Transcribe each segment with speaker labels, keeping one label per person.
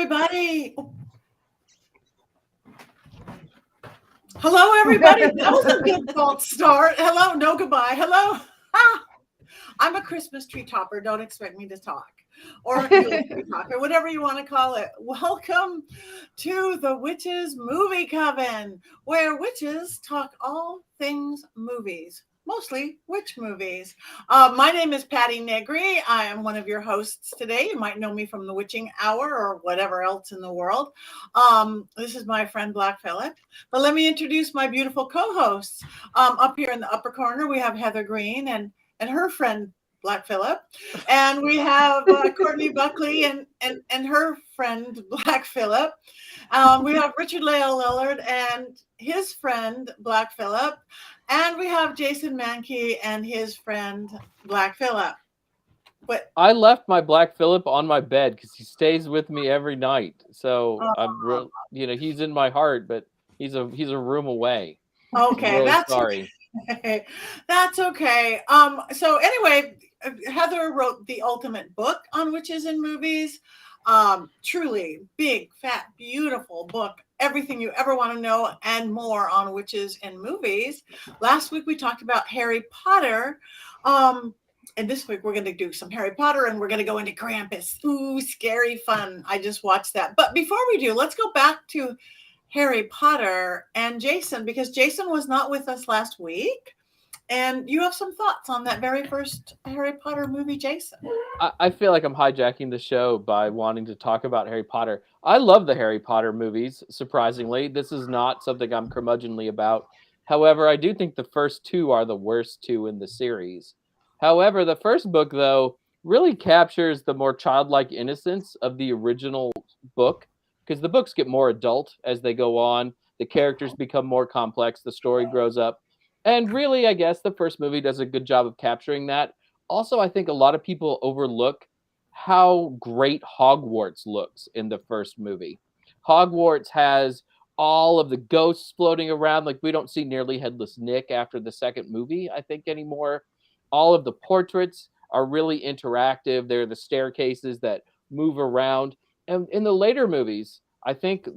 Speaker 1: everybody. Hello, everybody. That was a good false start. Hello, no goodbye. Hello. I'm a Christmas tree topper. Don't expect me to talk. Or tree talk, or whatever you want to call it. Welcome to the Witches Movie Coven, where witches talk all things movies. Mostly witch movies. My name is Patti Negri. I am one of your hosts today. You might know me from the Witching Hour or whatever else in the world. This is my friend Black Phillip. But let me introduce my beautiful co-hosts. Up here in the upper corner, we have Heather Green and her friend Black Phillip. And we have Courtney Buckley and her friend Black Phillip. We have Richard-Lael Lillard and his friend Black Phillip. And we have Jason Mankey and his friend Black Phillip. But
Speaker 2: I left my Black Phillip on my bed because he stays with me every night. So I'm, he's in my heart, but he's a room away.
Speaker 1: Okay,
Speaker 2: really
Speaker 1: that's
Speaker 2: sorry.
Speaker 1: Okay. That's okay. So anyway, Heather wrote the ultimate book on witches in movies. Truly big, fat, beautiful book. Everything you ever want to know and more on witches in movies. Last week we talked about Harry Potter. And this week we're going to do some Harry Potter and we're going to go into Krampus. Ooh, scary fun. I just watched that. But before we do, let's go back to Harry Potter and Jason, because Jason was not with us last week. And you have some thoughts on that very first Harry Potter movie, Jason.
Speaker 2: I feel like I'm hijacking the show by wanting to talk about Harry Potter. I love the Harry Potter movies, surprisingly. This is not something I'm curmudgeonly about. However, I do think the first two are the worst two in the series. However, the first book, though, really captures the more childlike innocence of the original book, because the books get more adult as they go on. The characters become more complex. The story grows up. And really, I guess the first movie does a good job of capturing that. Also, I think a lot of people overlook how great Hogwarts looks in the first movie. Hogwarts has all of the ghosts floating around. Like, we don't see nearly Headless Nick after the second movie, I think, anymore. All of the portraits are really interactive. They're the staircases that move around. And in the later movies, I think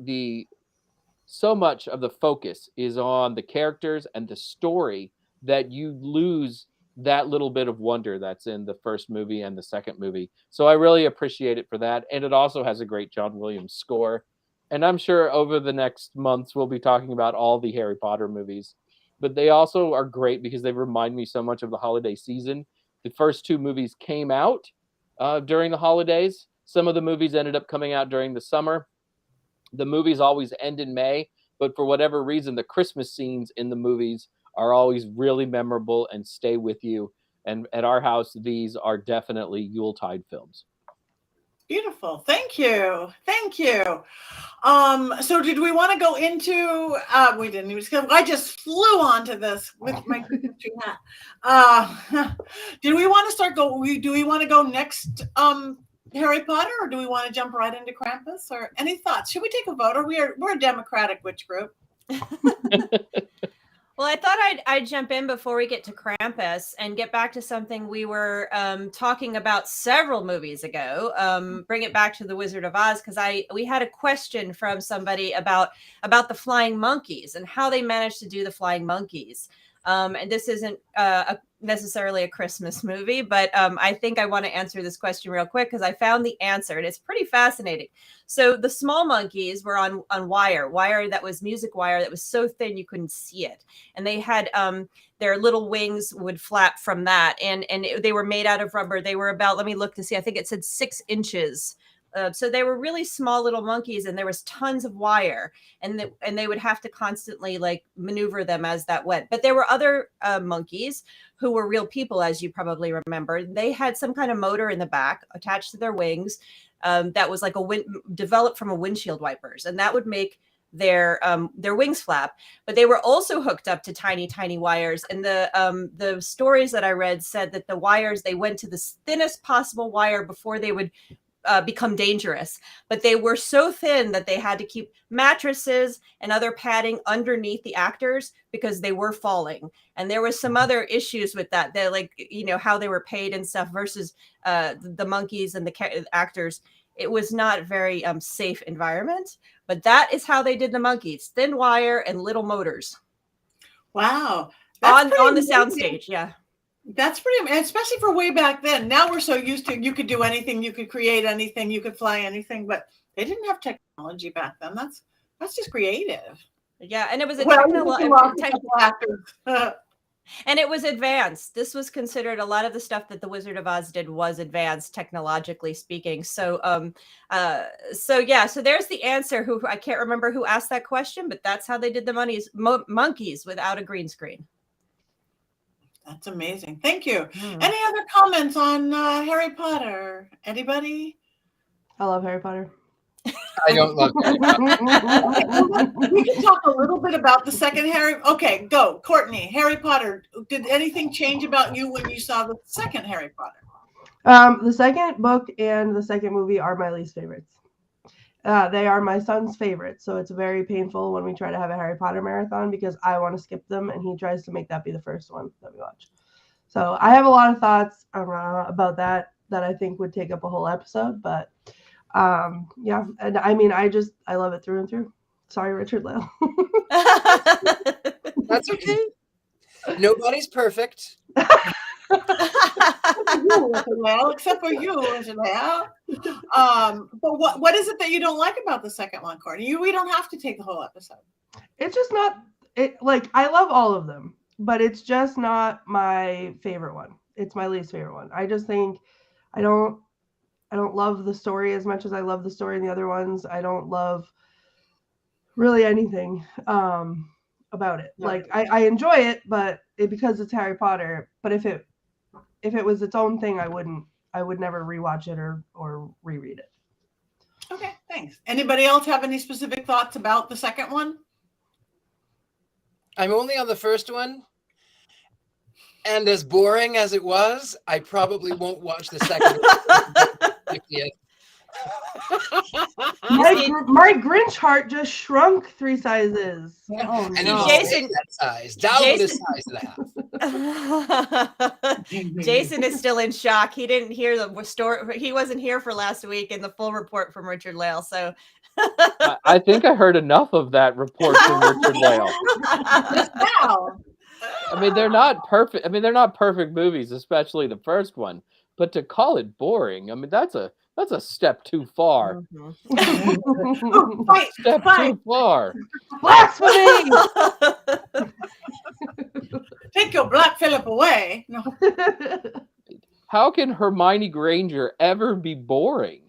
Speaker 2: so much of the focus is on the characters and the story that you lose that little bit of wonder that's in the first movie and the second movie. So I really appreciate it for that. And it also has a great John Williams score. And I'm sure over the next months, we'll be talking about all the Harry Potter movies. But they also are great because they remind me so much of the holiday season. The first two movies came out during the holidays. Some of the movies ended up coming out during the summer. The movies always end in May, but for whatever reason, the Christmas scenes in the movies are always really memorable and stay with you. And at our house, these are definitely Yuletide films.
Speaker 1: Beautiful. Thank you. Thank you. So did we want to go into, we didn't even, I just flew onto this with my hat. Did we want to do we want to go next, Harry Potter, or do we want to jump right into Krampus? Or any thoughts? Should we take a vote? Or we're a democratic witch group.
Speaker 3: Well, I thought I'd jump in before we get to Krampus and get back to something we were talking about several movies ago. Bring it back to the Wizard of Oz, because we had a question from somebody about the flying monkeys and how they managed to do the flying monkeys. And this isn't necessarily a Christmas movie, but I think I want to answer this question real quick because I found the answer and it's pretty fascinating. So the small monkeys were on wire that was music wire that was so thin you couldn't see it, and they had their little wings would flap from that, and they were made out of rubber. They were about, let me look to see, I think it said 6 inches. So they were really small little monkeys, and there was tons of wire, and they would have to constantly like maneuver them as that went. But there were other monkeys who were real people, as you probably remember. They had some kind of motor in the back attached to their wings that was like developed from a windshield wipers, and that would make their wings flap. But they were also hooked up to tiny wires, and the stories that I read said that the wires, they went to the thinnest possible wire before they would become dangerous, but they were so thin that they had to keep mattresses and other padding underneath the actors because they were falling. And there was some other issues with that. They're like, how they were paid and stuff versus the monkeys and the actors. it was not a very safe environment. But that is how they did the monkeys: thin wire and little motors.
Speaker 1: Wow.
Speaker 3: On the
Speaker 1: amazing.
Speaker 3: soundstage, yeah.
Speaker 1: That's pretty, especially for way back then. Now we're so used to, you could do anything, you could create anything, you could fly anything, but they didn't have technology back then. That's just creative.
Speaker 3: Yeah, and it was a and it was advanced. This was considered, a lot of the stuff that the Wizard of Oz did was advanced technologically speaking. So so there's the answer. Who, I can't remember who asked that question, but that's how they did the monkeys without a green screen.
Speaker 1: That's amazing. Thank you. Any other comments on Harry Potter? Anybody?
Speaker 4: I love Harry Potter.
Speaker 5: I don't love Harry Potter.
Speaker 1: We can talk a little bit about the second Harry. Okay, go. Courtney, Harry Potter. Did anything change about you when you saw the second Harry Potter?
Speaker 4: The second book and the second movie are my least favorites. They are my son's favorites, so it's very painful when we try to have a Harry Potter marathon because I want to skip them and he tries to make that be the first one that we watch. So I have a lot of thoughts about that I think would take up a whole episode, but yeah, and I mean, I love it through and through. Sorry, Richard-Lael.
Speaker 5: That's okay. Nobody's perfect.
Speaker 1: Except for you, Richard-Lael. But what is it that you don't like about the second one, Courtney? We don't have to take the whole episode.
Speaker 4: It's just not like, I love all of them, but it's just not my favorite one. It's my least favorite one. I just think I don't love the story as much as I love the story in the other ones. I don't love really anything about it.
Speaker 1: Yeah.
Speaker 4: Like I enjoy it, but because it's Harry Potter. But if it was its own thing, I would never rewatch it or reread it.
Speaker 1: Okay, thanks. Anybody else have any specific thoughts about the second one?
Speaker 5: I'm only on the first one. And as boring as it was, I probably won't watch the second one.
Speaker 4: My Grinch heart just shrunk 3 sizes. Oh,
Speaker 5: and
Speaker 4: no.
Speaker 3: Jason,
Speaker 5: that size, down to the size of the half.
Speaker 3: Jason is still in shock. He didn't hear the story. He wasn't here for last week in the full report from Richard-Lael. So
Speaker 2: I think I heard enough of that report from Richard-Lael.
Speaker 1: Wow.
Speaker 2: I mean, they're not perfect. I mean, they're not perfect movies, especially the first one. But to call it boring, I mean, that's a step too far. Step too far.
Speaker 4: Blasphemy!
Speaker 1: Take your Black Phillip away. No.
Speaker 2: How can Hermione Granger ever be boring?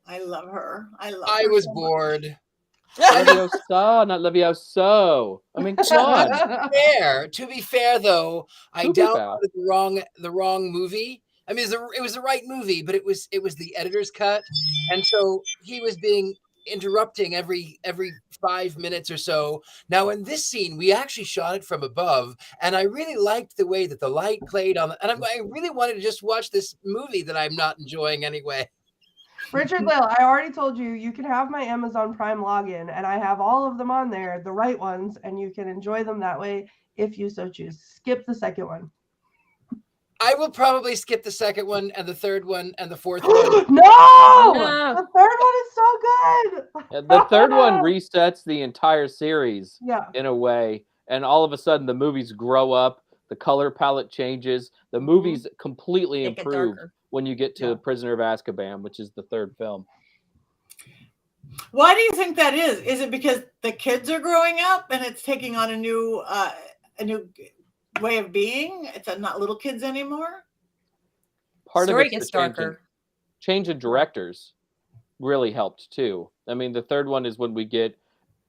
Speaker 1: I love her. I
Speaker 5: was bored.
Speaker 2: Leviosa, not Levioso. I mean, come on.
Speaker 5: To be fair, though, I downloaded the wrong movie. I mean, it was the right movie, but it was the editor's cut, and so he was interrupting every 5 minutes or so. Now, in this scene, we actually shot it from above, and I really liked the way that the light played on. And I really wanted to just watch this movie that I'm not enjoying anyway.
Speaker 4: Richard-Lael, I already told you, you can have my Amazon Prime login, and I have all of them on there, the right ones, and you can enjoy them that way if you so choose. Skip the second one.
Speaker 5: I will probably skip the second one and the third one and the fourth one.
Speaker 4: No! The third one is so good.
Speaker 2: Yeah, the third one resets the entire series
Speaker 4: in
Speaker 2: a way, and all of a sudden the movies grow up, the color palette changes, the movies completely improve when you get to Prisoner of Azkaban, which is the third film.
Speaker 1: Why do you think that is? Is it because the kids are growing up and it's taking on a new way of being? It's not little kids anymore.
Speaker 2: Part
Speaker 3: Story
Speaker 2: of it
Speaker 3: gets darker.
Speaker 2: Change of directors really helped too. I mean, the third one is when we get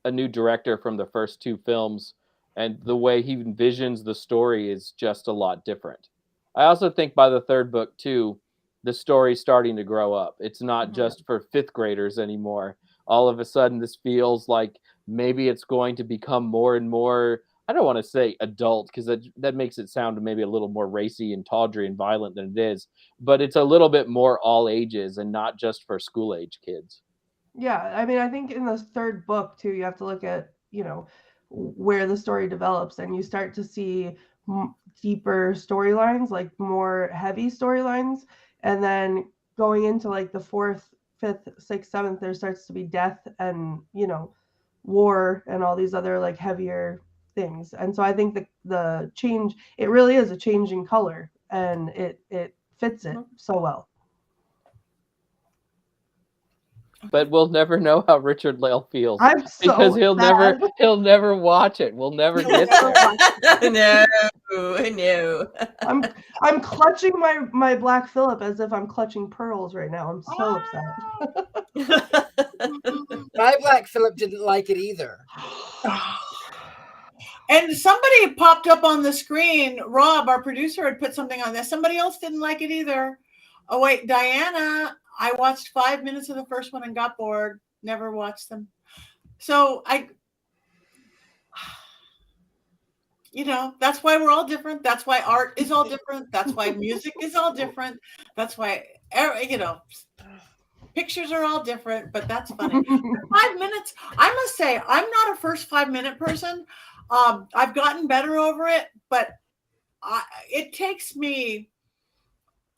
Speaker 2: a new director from the first 2 films, and the way he envisions the story is just a lot different. I also think by the third book too, the story's starting to grow up. It's not just for 5th graders anymore. All of a sudden, this feels like maybe it's going to become more and more, I don't want to say adult, because that makes it sound maybe a little more racy and tawdry and violent than it is, but it's a little bit more all ages and not just for school age kids.
Speaker 4: Yeah, I mean, I think in the third book too, you have to look at, where the story develops, and you start to see deeper storylines, like more heavy storylines, and then going into like the 4th 5th, 6th, 7th, there starts to be death and, war and all these other like heavier things. And so I think the change, it really is a change in color, and it fits it so well.
Speaker 2: But we'll never know how Richard-Lael feels
Speaker 4: I'm so
Speaker 2: because he'll never watch it. We'll never get there.
Speaker 3: No.
Speaker 4: I'm clutching my Black Phillip as if I'm clutching pearls right now. I'm so upset.
Speaker 5: My Black Phillip didn't like it either.
Speaker 1: And somebody popped up on the screen. Rob, our producer, had put something on this. Somebody else didn't like it either. Oh wait, Diana. I watched 5 minutes of the first one and got bored. Never watched them. So that's why we're all different. That's why art is all different. That's why music is all different. That's why, pictures are all different, but that's funny. 5 minutes. I must say, I'm not a first 5 minute person. I've gotten better over it, but it takes me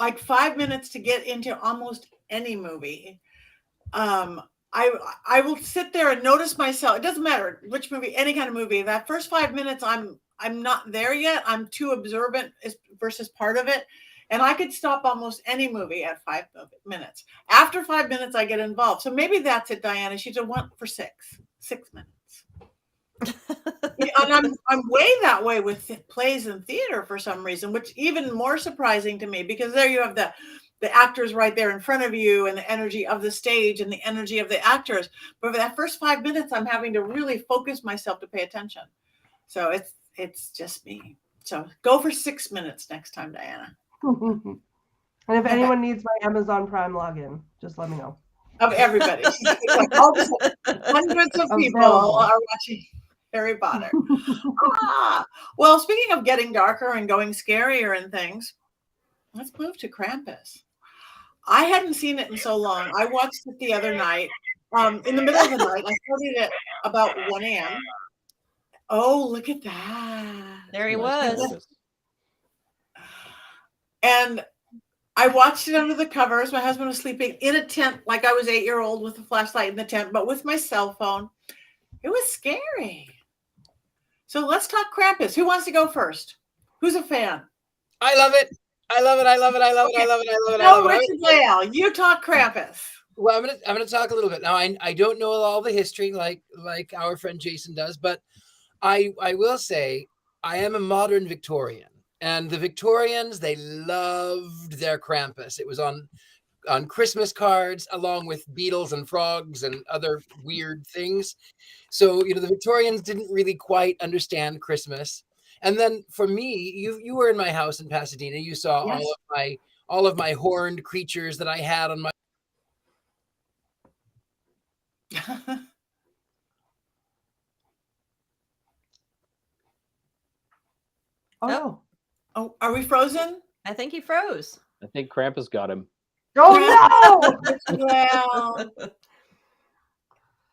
Speaker 1: like 5 minutes to get into almost any movie. I will sit there and notice myself. It doesn't matter which movie, any kind of movie. That first 5 minutes, I'm not there yet. I'm too observant versus part of it. And I could stop almost any movie at 5 minutes. After 5 minutes, I get involved. So maybe that's it, Diana. She's a 1 for 6 minutes. And I'm way that way with plays and theater for some reason, which even more surprising to me, because there you have the actors right there in front of you and the energy of the stage and the energy of the actors. But for that first 5 minutes, I'm having to really focus myself to pay attention. So it's just me. So go for 6 minutes next time, Diana.
Speaker 4: And if anyone needs my Amazon Prime login, just let me know.
Speaker 1: Of everybody. Hundreds of people are watching Harry Potter. Well, speaking of getting darker and going scarier and things, let's move to Krampus. I hadn't seen it in so long. I watched it the other night. In the middle of the night. I started at about 1 a.m. Oh, look at that.
Speaker 3: There he was.
Speaker 1: And I watched it under the covers. My husband was sleeping in a tent like I was 8-year-old with a flashlight in the tent, but with my cell phone. It was scary. So let's talk Krampus. Who wants to go first? Who's a fan?
Speaker 5: I love it. I love it. I love it. I love it. I love it. I love it. I love it.
Speaker 1: Richard-Lael, you talk Krampus.
Speaker 5: Well, I'm gonna talk a little bit now. I don't know all the history like our friend Jason does, but I will say I am a modern Victorian, and the Victorians, they loved their Krampus. It was on Christmas cards along with beetles and frogs and other weird things. So the Victorians didn't really quite understand Christmas. And then for me, you were in my house in Pasadena. You saw yes. all of my horned creatures that I had on my.
Speaker 4: Oh,
Speaker 1: are we frozen?
Speaker 3: I think he froze.
Speaker 2: I think Krampus got him.
Speaker 4: Oh no!
Speaker 1: Well,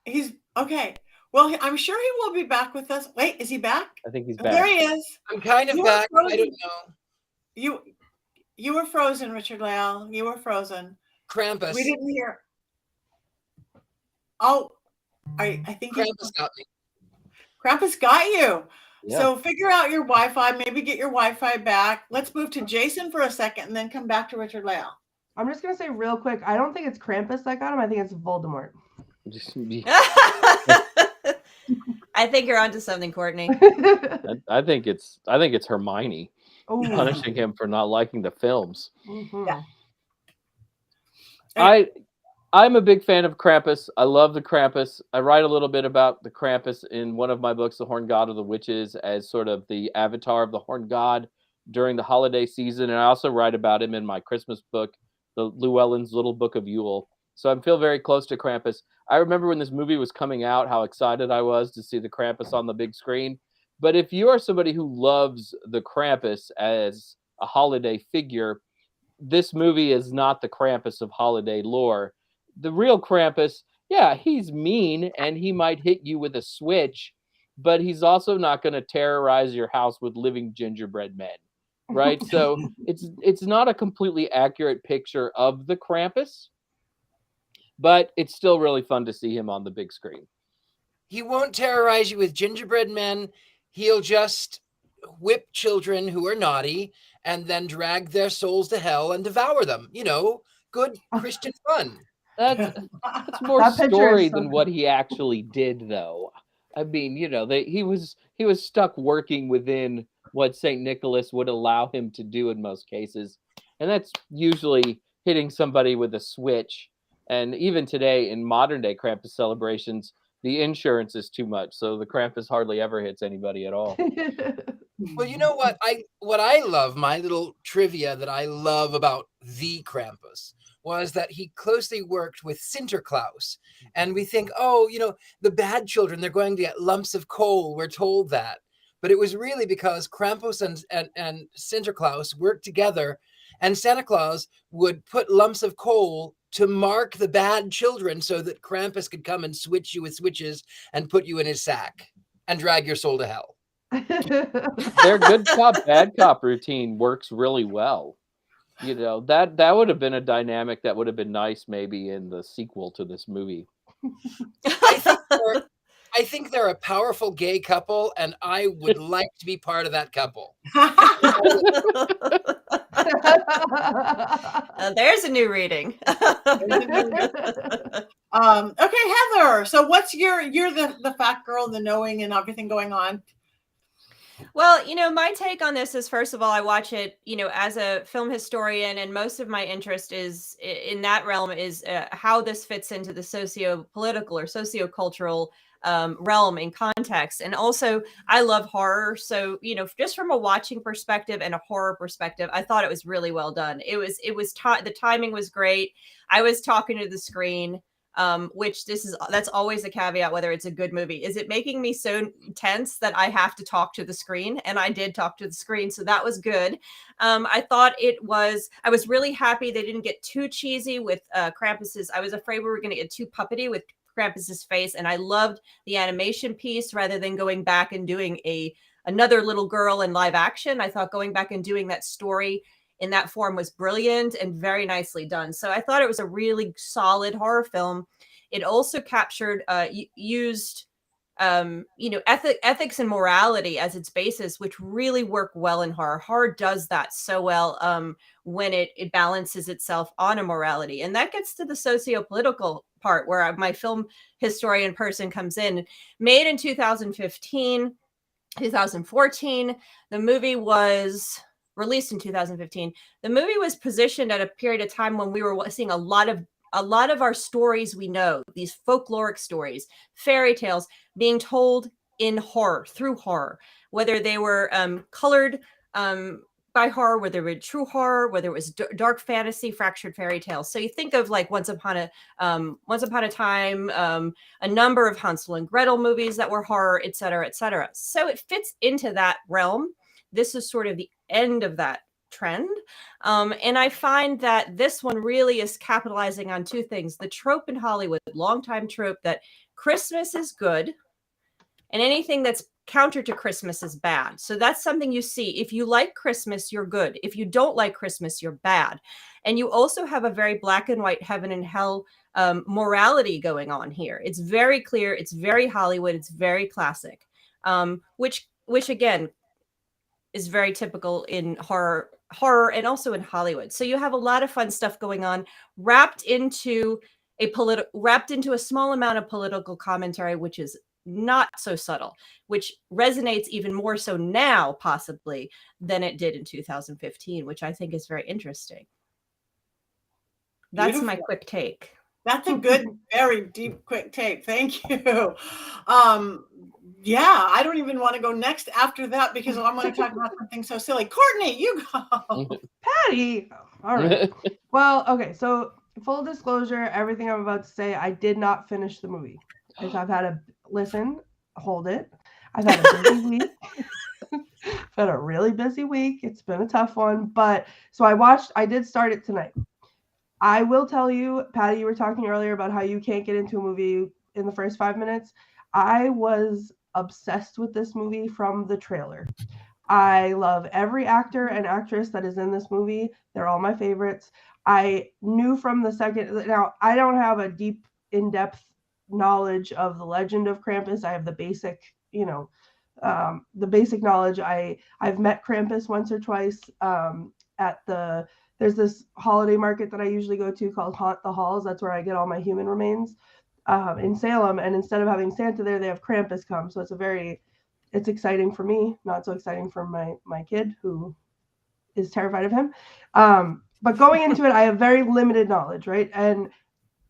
Speaker 1: he's okay. Well, I'm sure he will be back with us. Wait, is he back?
Speaker 2: I think he's back.
Speaker 1: There he is.
Speaker 5: I'm kind of back. I don't know.
Speaker 1: You were frozen, Richard-Lael. You were frozen.
Speaker 5: Krampus.
Speaker 1: We didn't hear. Oh, I think
Speaker 5: Krampus got me.
Speaker 1: Krampus got you.
Speaker 2: Yeah.
Speaker 1: So figure out your Wi-Fi. Maybe get your Wi-Fi back. Let's move to Jason for a second and then come back to Richard-Lael.
Speaker 4: I'm just going to say real quick, I don't think it's Krampus that got him. I think it's Voldemort.
Speaker 3: I think you're onto something, Courtney.
Speaker 2: I think it's Hermione punishing him for not liking the films.
Speaker 4: Mm-hmm.
Speaker 1: Yeah.
Speaker 2: I'm a big fan of Krampus. I love the Krampus. I write a little bit about the Krampus in one of my books, The Horned God of the Witches, as sort of the avatar of the Horned God during the holiday season. And I also write about him in my Christmas book, the Llewellyn's Little Book of Yule. So I feel very close to Krampus. I remember when this movie was coming out, how excited I was to see the Krampus on the big screen. But if you are somebody who loves the Krampus as a holiday figure, this movie is not the Krampus of holiday lore. The real Krampus, yeah, he's mean and he might hit you with a switch, but he's also not going to terrorize your house with living gingerbread men, right? So it's not a completely accurate picture of the Krampus. but it's still really fun to see him on the big screen.
Speaker 5: He won't terrorize you with gingerbread men. He'll just whip children who are naughty and then drag their souls to hell and devour them. You know, good Christian fun.
Speaker 2: That's more
Speaker 4: That picture
Speaker 2: story
Speaker 4: is so
Speaker 2: than what he actually did, though. I mean, you know, he was stuck working within what St. Nicholas would allow him to do in most cases, and that's usually hitting somebody with a switch. And even today, in modern day Krampus celebrations, the insurance is too much, so the Krampus hardly ever hits anybody at all.
Speaker 5: Well, you know what I love, my little trivia that I love about the Krampus was that he closely worked with Sinterklaas. And we think, oh, you know, the bad children, they're going to get lumps of coal. We're told that. But it was really because Krampus and Sinterklaas worked together, and Santa Claus would put lumps of coal to mark the bad children so that Krampus could come and switch you with switches and put you in his sack and drag your soul to hell.
Speaker 2: Their good cop, bad cop routine works really well. You know, that would have been a dynamic that would have been nice maybe in the sequel to this movie.
Speaker 5: I think they're a powerful gay couple, and I would like to be part of that couple.
Speaker 3: There's a new reading.
Speaker 1: Okay, Heather. So what's you're the fat girl, the knowing and everything going on.
Speaker 3: Well, you know, my take on this is, first of all, I watch it, you know, as a film historian, and most of my interest is in that realm is how this fits into the socio-political or socio-cultural realm in context. And also, I love horror. So, you know, just from a watching perspective and a horror perspective, I thought it was really well done. The timing was great. I was talking to the screen. That's always a caveat, whether it's a good movie. Is it making me so tense that I have to talk to the screen? And I did talk to the screen, so that was good. I was really happy they didn't get too cheesy with Krampus's. I was afraid we were going to get too puppety with Krampus's face, and I loved the animation piece rather than going back and doing another little girl in live action. I thought going back and doing that story in that form was brilliant and very nicely done. So I thought it was a really solid horror film. It also captured, used, ethics and morality as its basis, which really work well in horror. Horror does that so well when it balances itself on a morality. And that gets to the socio-political part where my film historian person comes in. Made in 2015, 2014, the movie was released in 2015. The movie was positioned at a period of time when we were seeing a lot of our stories we know, these folkloric stories, fairy tales being told in horror, through horror, whether they were colored by horror, whether it was true horror, whether it was dark fantasy, fractured fairy tales. So you think of like Once Upon a Time, a number of Hansel and Gretel movies that were horror, et cetera, et cetera. So it fits into that realm. This is sort of the end of that trend. And I find that this one really is capitalizing on two things. The trope in Hollywood, longtime trope that Christmas is good and anything that's counter to Christmas is bad. So that's something you see. If you like Christmas, you're good. If you don't like Christmas, you're bad. And you also have a very black and white heaven and hell morality going on here. It's very clear. It's very Hollywood. It's very classic, which again, is very typical in horror and also in Hollywood. So you have a lot of fun stuff going on, wrapped into a small amount of political commentary, which is not so subtle, which resonates even more so now, possibly, than it did in 2015, which I think is very interesting. That's my quick take.
Speaker 1: That's a good, very deep, quick take. Thank you. Yeah, I don't even want to go next after that because I want to talk about something so silly. Courtney, you go.
Speaker 4: Patti. All right. Well, okay. So full disclosure, everything I'm about to say, I did not finish the movie. Because I've had hold it. I've had a busy week. I've had a really busy week. It's been a tough one. But so I did start it tonight. I will tell you, Patti, you were talking earlier about how you can't get into a movie in the first 5 minutes. I was obsessed with this movie from the trailer. I love every actor and actress that is in this movie. They're all my favorites. I knew from the second. Now I don't have a deep, in-depth knowledge of the legend of Krampus. I have the basic, the basic knowledge. I've met Krampus once or twice at there's this holiday market that I usually go to called Haunt the Halls. That's where I get all my human remains in Salem. And instead of having Santa there, they have Krampus come. So it's exciting for me, not so exciting for my kid who is terrified of him. But going into it, I have very limited knowledge, right? And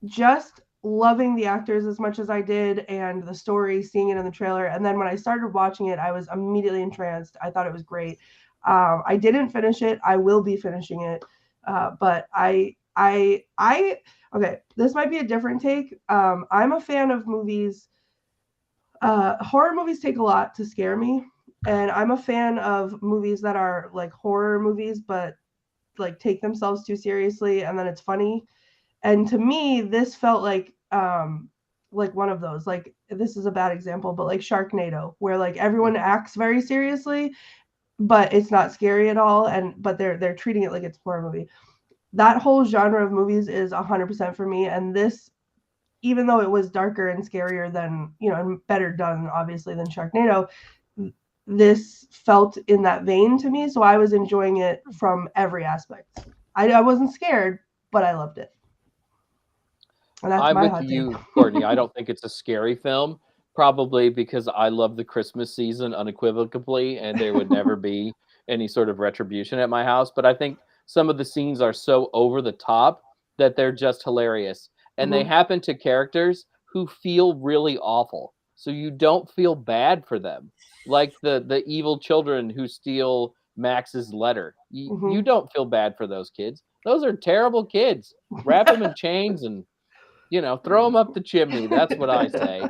Speaker 4: just loving the actors as much as I did and the story, seeing it in the trailer. And then when I started watching it, I was immediately entranced. I thought it was great. I didn't finish it. I will be finishing it. But okay, this might be a different take. I'm a fan of movies. Horror movies take a lot to scare me. And I'm a fan of movies that are like horror movies, but like take themselves too seriously and then it's funny. And to me, this felt like one of those, like, this is a bad example, but like Sharknado, where like everyone acts very seriously, but it's not scary at all. But they're treating it like it's a horror movie. That whole genre of movies is 100% for me. And this, even though it was darker and scarier than, and better done, obviously, than Sharknado, this felt in that vein to me. So I was enjoying it from every aspect. I wasn't scared, but I loved it. And that's
Speaker 2: I'm
Speaker 4: my
Speaker 2: with
Speaker 4: hot
Speaker 2: you,
Speaker 4: take.
Speaker 2: Courtney. I don't think it's a scary film, probably because I love the Christmas season unequivocally, and there would never be any sort of retribution at my house. But I think some of the scenes are so over the top that they're just hilarious. And they happen to characters who feel really awful. So you don't feel bad for them. Like the evil children who steal Max's letter. You don't feel bad for those kids. Those are terrible kids. Wrap them in chains and, throw them up the chimney. That's what I say.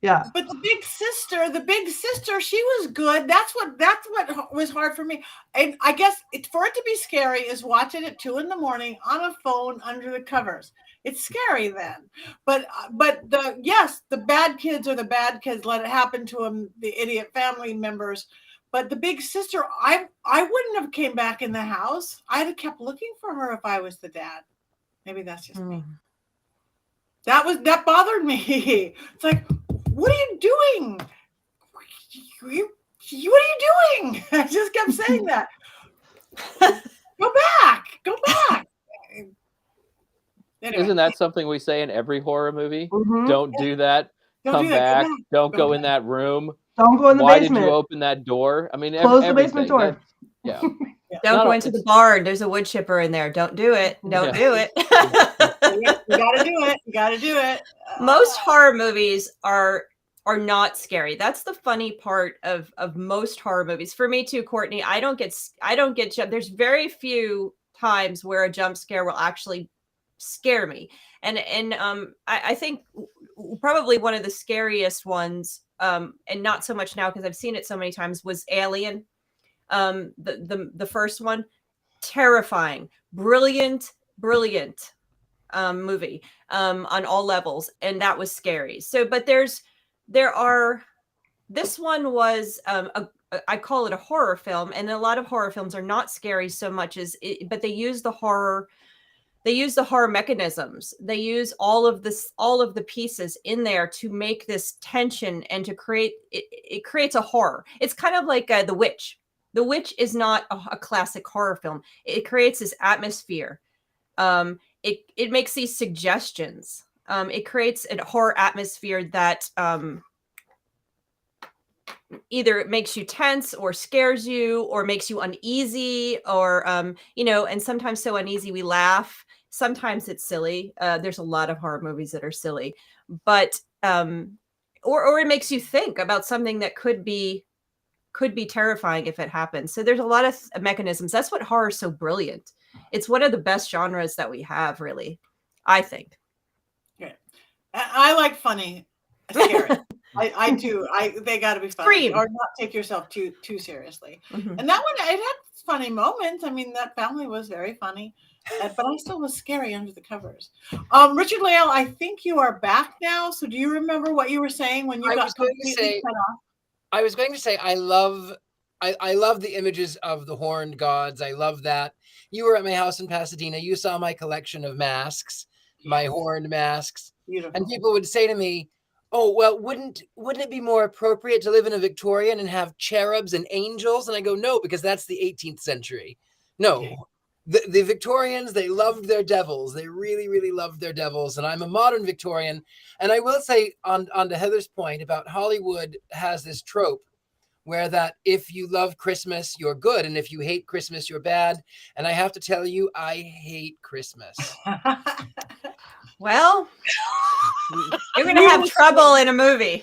Speaker 4: Yeah.
Speaker 1: But the big sister, she was good. That's what was hard for me. And I guess for it to be scary is watching it 2 a.m. on a phone under the covers. It's scary then. But the bad kids are the bad kids. Let it happen to them, the idiot family members. But the big sister, I wouldn't have came back in the house. I'd have kept looking for her if I was the dad. Maybe that's just me. That bothered me. It's like, what are you doing? What are you doing? I just kept saying that. Go back. Anyway.
Speaker 2: Isn't that something we say in every horror movie? Don't do that. Come back. Don't go in that room.
Speaker 4: Don't go in the basement.
Speaker 2: Why did you open that door? I mean,
Speaker 4: close the basement door.
Speaker 2: Yeah.
Speaker 3: Don't go into the barn. There's a wood chipper in there. Don't do it. Don't do it.
Speaker 1: You gotta do it.
Speaker 3: Most horror movies are not scary. That's the funny part of most horror movies. For me too, Courtney, I don't get there's very few times where a jump scare will actually scare me. And I think probably one of the scariest ones, and not so much now because I've seen it so many times, was Alien. The first one, terrifying, brilliant movie on all levels, and that was scary. So, but this one was I call it a horror film, and a lot of horror films are not scary so much but they use the horror mechanisms. They use all of the pieces in there to make this tension and to create it creates a horror. It's kind of like The Witch. The Witch is not a classic horror film. It creates this atmosphere. It makes these suggestions. It creates a horror atmosphere that either it makes you tense or scares you or makes you uneasy or, and sometimes so uneasy we laugh. Sometimes it's silly. There's a lot of horror movies that are silly, but or it makes you think about something that could be terrifying if it happens. So there's a lot of mechanisms. That's what horror is so brilliant. It's one of the best genres that we have, really, I think.
Speaker 1: Yeah. I like funny, scary. I do. They got to be funny.
Speaker 3: Scream.
Speaker 1: Or not take yourself too seriously. And that one, it had funny moments. I mean, that family was very funny, but I still was scary under the covers. Richard-Lael, I think you are back now. So do you remember what you were saying when you got completely cut off?
Speaker 5: I was going to say I love I love the images of the horned gods. I love that. You were at my house in Pasadena. You saw my collection of masks, my horned masks.
Speaker 1: Beautiful.
Speaker 5: And people would say to me, "Oh, well, wouldn't it be more appropriate to live in a Victorian and have cherubs and angels?" And I go, "No, because that's the 18th century. No."
Speaker 1: Okay.
Speaker 5: The Victorians, they loved their devils. They really, really loved their devils. And I'm a modern Victorian. And I will say on to Heather's point about Hollywood has this trope where that if you love Christmas, you're good. And if you hate Christmas, you're bad. And I have to tell you, I hate Christmas.
Speaker 3: Well, you're going to have trouble in a movie.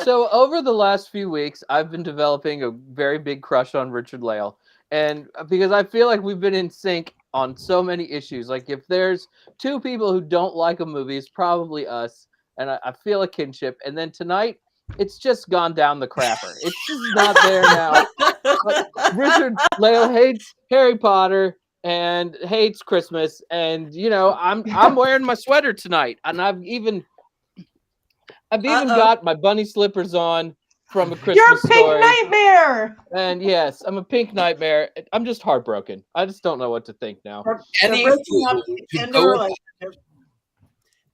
Speaker 2: So over the last few weeks, I've been developing a very big crush on Richard-Lael. And because I feel like we've been in sync on so many issues. Like if there's two people who don't like a movie, it's probably us. And I feel a kinship. And then tonight, it's just gone down the crapper. It's just not there now. But Richard-Lael hates Harry Potter and hates Christmas. And you know, I'm wearing my sweater tonight. And I've even got my bunny slippers on from a Christmas
Speaker 4: You're a pink
Speaker 2: Story.
Speaker 4: nightmare.
Speaker 2: And yes, I'm a pink nightmare. I'm just heartbroken. I just don't know what to think now.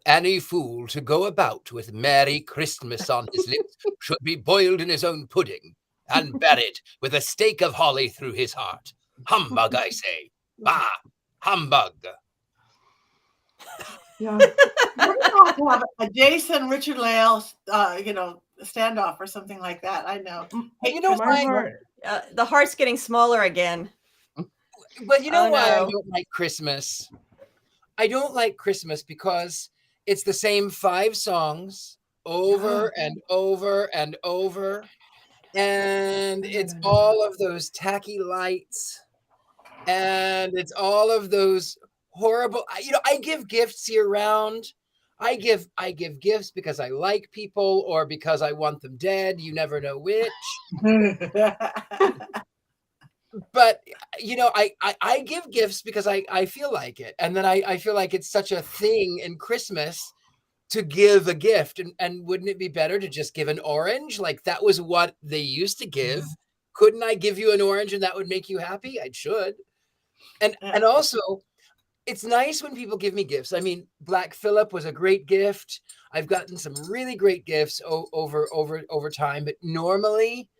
Speaker 5: Any fool to go about with Merry Christmas on his lips should be boiled in his own pudding and buried with a stake of holly through his heart. Humbug, I say. Bah, humbug.
Speaker 4: Yeah.
Speaker 1: We're going to have a Jason Richard-Lael, standoff or something like that. I know.
Speaker 5: Hey, you know
Speaker 4: My
Speaker 5: why?
Speaker 4: heart.
Speaker 3: The heart's getting smaller again.
Speaker 5: But you know why I
Speaker 3: no.
Speaker 5: don't like Christmas? I don't like Christmas because it's the same 5 songs over and over and over. And it's all of those tacky lights. And it's all of those horrible, I give gifts year round. I give gifts because I like people or because I want them dead. You never know which. But I give gifts because I feel like it. And then I feel like it's such a thing in Christmas to give a gift. And wouldn't it be better to just give an orange? Like that was what they used to give. Couldn't I give you an orange and that would make you happy? I should. And also, it's nice when people give me gifts. I mean, Black Phillip was a great gift. I've gotten some really great gifts over time, but normally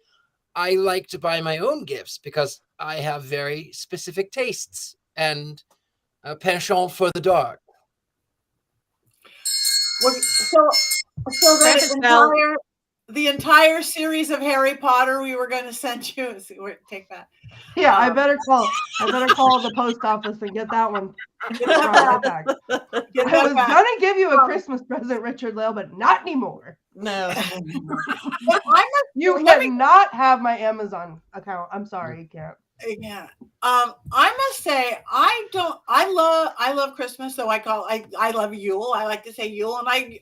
Speaker 5: I like to buy my own gifts because I have very specific tastes and a penchant for the dark.
Speaker 1: So the entire series of Harry Potter we were going to send you. Take that.
Speaker 4: Yeah, I better call the post office and get that one.
Speaker 1: Get that back.
Speaker 4: I was gonna give you a Christmas present, Richard-Lael, but not anymore.
Speaker 3: No.
Speaker 4: You cannot have my Amazon account. I'm sorry, you can't.
Speaker 1: Yeah. I must say I love Christmas, so I love Yule. I like to say Yule, and I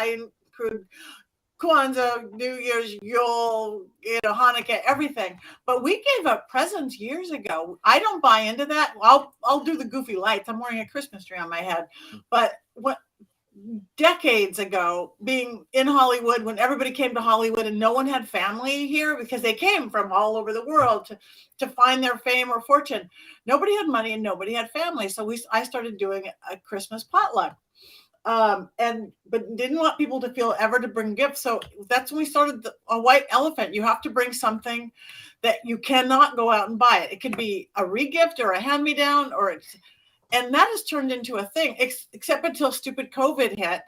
Speaker 1: include Kwanzaa, New Year's, Yule, Hanukkah, everything. But we gave up presents years ago. I don't buy into that. I'll do the goofy lights. I'm wearing a Christmas tree on my head. But decades ago, being in Hollywood, when everybody came to Hollywood and no one had family here because they came from all over the world to find their fame or fortune. Nobody had money and nobody had family. So I started doing a Christmas potluck. But didn't want people to feel ever to bring gifts. So that's when we started a white elephant. You have to bring something that you cannot go out and buy it. It could be a re-gift or a hand-me-down, and that has turned into a thing, except until stupid COVID hit.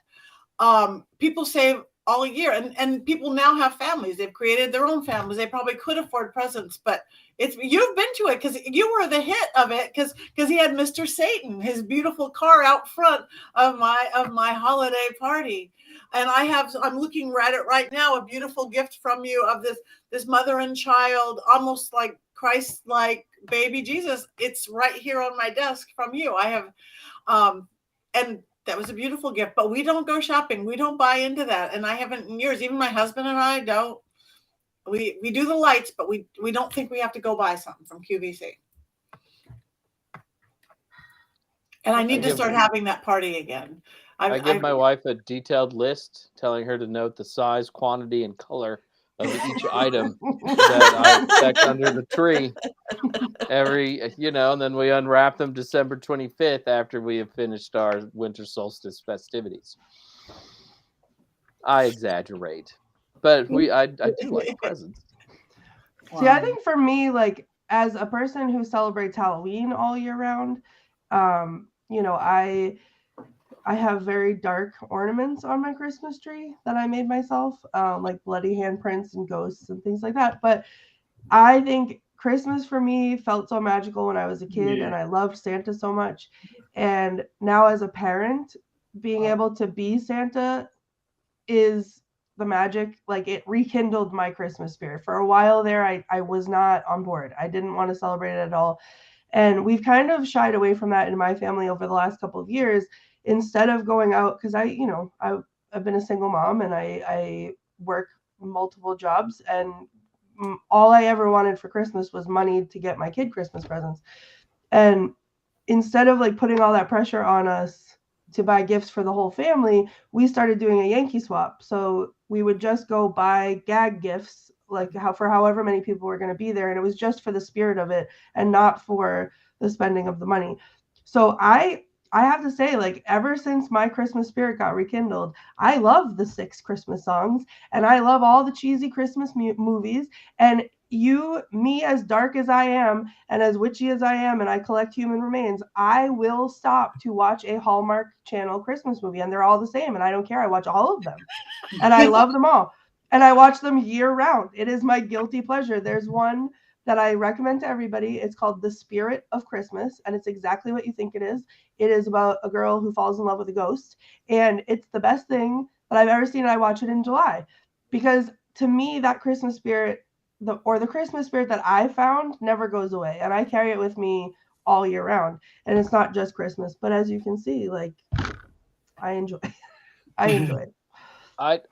Speaker 1: People save all year, and people now have families. They've created their own families. They probably could afford presents, but you've been to it because you were the hit of it because he had Mr. Satan, his beautiful car out front of my holiday party. And I'm looking at it right now, a beautiful gift from you of this mother and child, almost like Christ-like baby Jesus. It's right here on my desk from you. I have, and that was a beautiful gift, but we don't go shopping. We don't buy into that. And I haven't in years. Even my husband and I don't. We do the lights, but we don't think we have to go buy something from QVC. And I need to start having that party again. I give
Speaker 2: my wife a detailed list telling her to note the size, quantity, and color of each item that I expect under the tree and then we unwrap them December 25th after we have finished our winter solstice festivities. I exaggerate, but I do like presents.
Speaker 4: See, I think for me, like, as a person who celebrates Halloween all year round, I have very dark ornaments on my Christmas tree that I made myself, like bloody handprints and ghosts and things like that. But I think Christmas for me felt so magical when I was a kid, and I loved Santa so much. And now as a parent, being able to be Santa is the magic. Like, it rekindled my Christmas spirit. For a while there, I was not on board. I didn't want to celebrate it at all. And we've kind of shied away from that in my family over the last couple of years. Instead of going out, because I've been a single mom and I work multiple jobs, and all I ever wanted for Christmas was money to get my kid Christmas presents. And instead of like putting all that pressure on us to buy gifts for the whole family, we started doing a Yankee swap. So we would just go buy gag gifts, like for however many people were going to be there. And it was just for the spirit of it and not for the spending of the money. So I have to say, like, ever since my Christmas spirit got rekindled, I love the 6 Christmas songs, and I love all the cheesy Christmas movies. And me as dark as I am and as witchy as I am, and I collect human remains, I will stop to watch a Hallmark Channel Christmas movie, and they're all the same, and I don't care. I watch all of them, and I love them all, and I watch them year round. It is my guilty pleasure. There's one that I recommend to everybody. It's called The Spirit of Christmas, and it's exactly what you think it is. It is about a girl who falls in love with a ghost, and it's the best thing that I've ever seen. I watch it in July because, to me, that Christmas spirit, the Christmas spirit that I found, never goes away, and I carry it with me all year round. And it's not just Christmas, but as you can see, like, I enjoy it.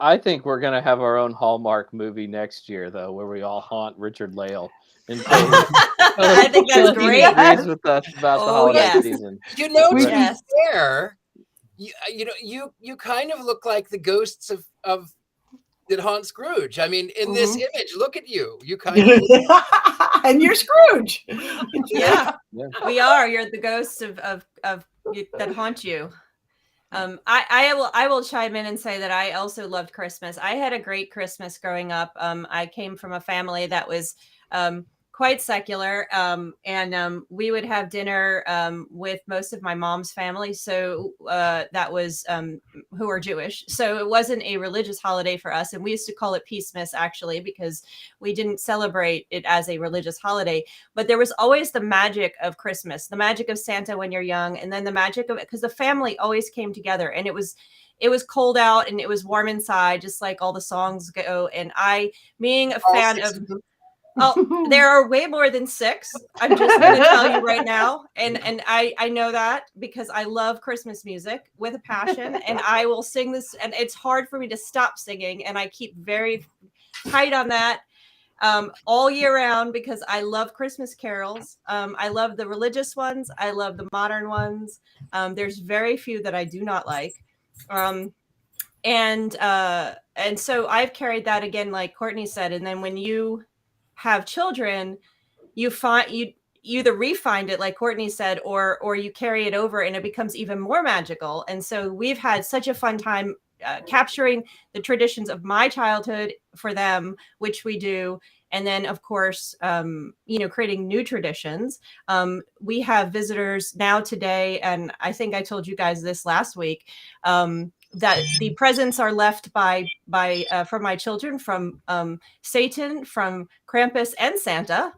Speaker 2: I think we're gonna have our own Hallmark movie next year, though, where we all haunt Richard-Lael.
Speaker 3: I think that's great.
Speaker 2: Agrees with us about the holiday season.
Speaker 5: To be fair, you kind of look like the ghosts of that haunt Scrooge. I mean, in this image, look at you. You kind of
Speaker 1: and you're Scrooge.
Speaker 3: Yeah, we are. You're the ghosts of that haunt you. I will chime in and say that I also loved Christmas. I had a great Christmas growing up. I came from a family that was quite secular, and we would have dinner with most of my mom's family. So that was who are Jewish. So it wasn't a religious holiday for us, and we used to call it Peacemas, actually, because we didn't celebrate it as a religious holiday. But there was always the magic of Christmas, the magic of Santa when you're young, and then the magic of it, because the family always came together, and it was cold out and it was warm inside, just like all the songs go. And I, being a fan of oh, there are way more than 6. I'm just going to tell you right now. And I know that because I love Christmas music with a passion, and I will sing this, and it's hard for me to stop singing. And I keep very tight on that all year round because I love Christmas carols. I love the religious ones. I love the modern ones. There's very few that I do not like. And so I've carried that again, like Courtney said. And then when you have children, you find you either refind it, like Courtney said, or you carry it over and it becomes even more magical. And so we've had such a fun time capturing the traditions of my childhood for them, which we do. And then, of course, creating new traditions. We have visitors now today, and I think I told you guys this last week, that the presents are left by from my children, from Satan, from Krampus, and Santa.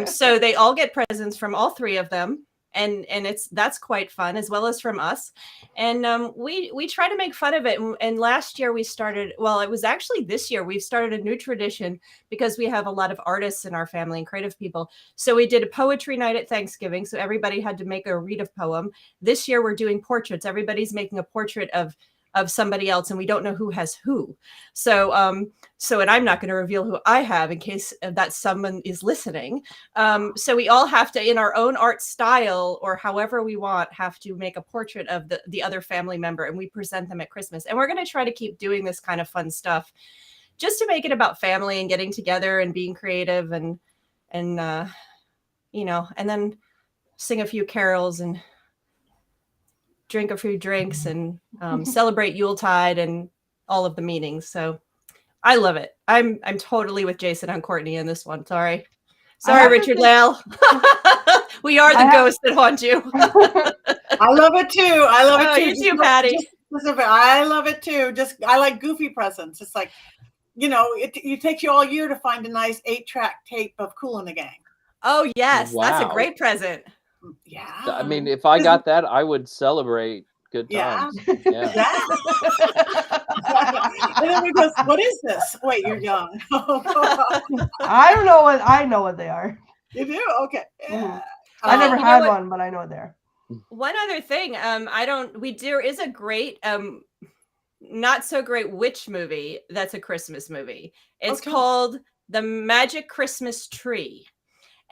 Speaker 3: So they all get presents from all 3 of them, and that's quite fun, as well as from us. And we try to make fun of it. And last year we started, well, it was actually this year, we've started a new tradition because we have a lot of artists in our family and creative people. So we did a poetry night at Thanksgiving. So everybody had to make a read a poem. This year we're doing portraits. Everybody's making a portrait of somebody else, and we don't know who has who. So and I'm not going to reveal who I have in case that someone is listening. So we all have to, in our own art style or however we want, have to make a portrait of the other family member, and we present them at Christmas. And we're going to try to keep doing this kind of fun stuff just to make it about family and getting together and being creative and you know, and then sing a few carols and drink a few drinks and celebrate Yuletide and all of the meanings. So I love it. I'm totally with Jason on Courtney in this one. Sorry, Richard-Lael. We are the ghosts that haunt you.
Speaker 1: I love it too. I love it too.
Speaker 3: You too, Patti.
Speaker 1: I love it too. I like goofy presents. It's like, you know, it takes you all year to find a nice 8-track tape of Kool and the Gang.
Speaker 3: Oh yes,
Speaker 2: Wow.
Speaker 3: That's a great present.
Speaker 1: Yeah.
Speaker 2: I mean, if I got that, I would celebrate good times. Yeah.
Speaker 1: And then he goes, "What is this?" Wait, you're young.
Speaker 4: I don't know what I know what they are.
Speaker 1: You do? Okay. Yeah.
Speaker 4: I never had one, but I know what they are.
Speaker 3: One other thing, there is a great not so great witch movie that's a Christmas movie. It's called The Magic Christmas Tree.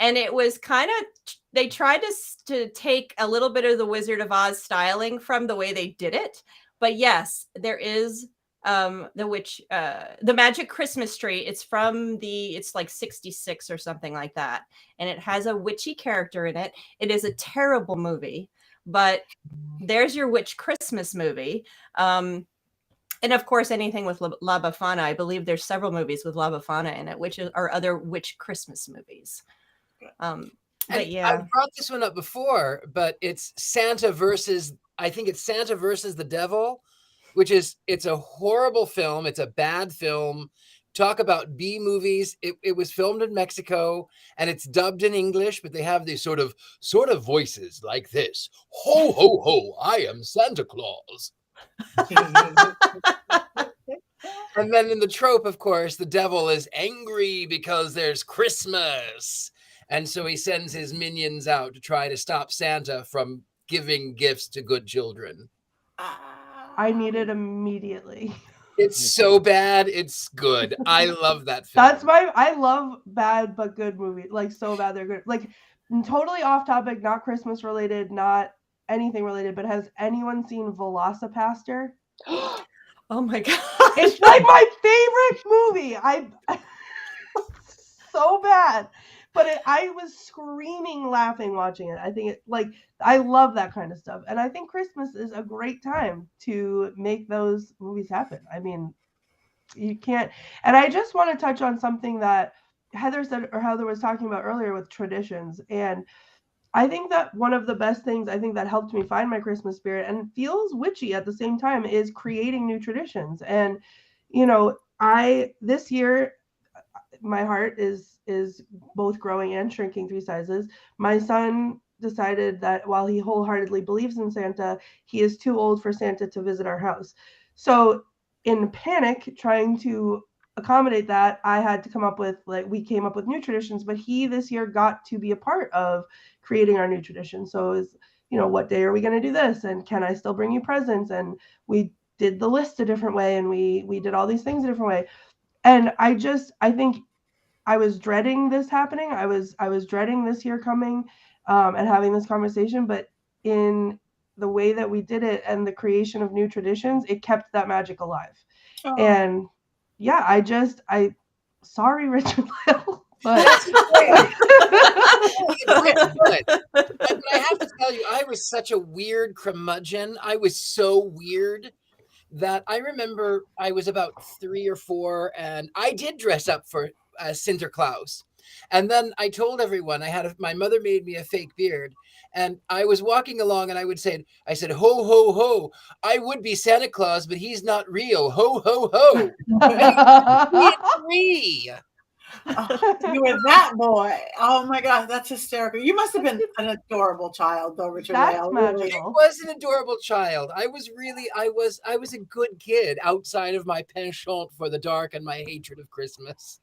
Speaker 3: And it was kind of, they tried to take a little bit of the Wizard of Oz styling from the way they did it. But yes, there is the Magic Christmas Tree. It's it's like 66 or something like that. And it has a witchy character in it. It is a terrible movie, but there's your witch Christmas movie. And of course, anything with La Befana. I believe there's several movies with La Befana in it, which are other witch Christmas movies. But yeah,
Speaker 5: I brought this one up before, but it's Santa versus the Devil, it's a horrible film. It's a bad film. Talk about B movies. It was filmed in Mexico and it's dubbed in English, but they have these sort of voices like this. Ho, ho, ho, I am Santa Claus. And then in the trope, of course, the devil is angry because there's Christmas. And so he sends his minions out to try to stop Santa from giving gifts to good children.
Speaker 4: I need it immediately.
Speaker 5: It's so bad. It's good. I love that film.
Speaker 4: I love bad but good movies. Like so bad they're good. Like totally off topic, not Christmas related, not anything related, but has anyone seen Velocipaster?
Speaker 3: Oh my God.
Speaker 4: It's like my favorite movie. So bad. But I was screaming, laughing, watching it. I think I love that kind of stuff. And I think Christmas is a great time to make those movies happen. I mean, you can't. And I just want to touch on something that Heather was talking about earlier with traditions. And I think that one of the best things I think that helped me find my Christmas spirit and feels witchy at the same time is creating new traditions. And, you know, this year, my heart is both growing and shrinking 3 sizes. My son decided that while he wholeheartedly believes in Santa, he is too old for Santa to visit our house. So in panic, trying to accommodate that, we came up with new traditions, but he this year got to be a part of creating our new tradition. So it was, you know, what day are we going to do this? And can I still bring you presents? And we did the list a different way. And we did all these things a different way. And I think I was dreading this happening. I was dreading this year coming and having this conversation, but in the way that we did it and the creation of new traditions, it kept that magic alive. Oh. And yeah, sorry, Richard-Lael, but
Speaker 5: but I have to tell you, I was such a weird curmudgeon. I was so weird that I remember I was about 3 or 4 and I did dress up for Sinterklaas. And then I told everyone my mother made me a fake beard and I was walking along and I said, ho, ho, ho. I would be Santa Claus, but he's not real. Ho, ho, ho.
Speaker 1: You were that boy. Oh my God, that's hysterical. You must have been an adorable child, though, Richard-Lael.
Speaker 4: Really.
Speaker 5: I was an adorable child. I was a good kid outside of my penchant for the dark and my hatred of Christmas.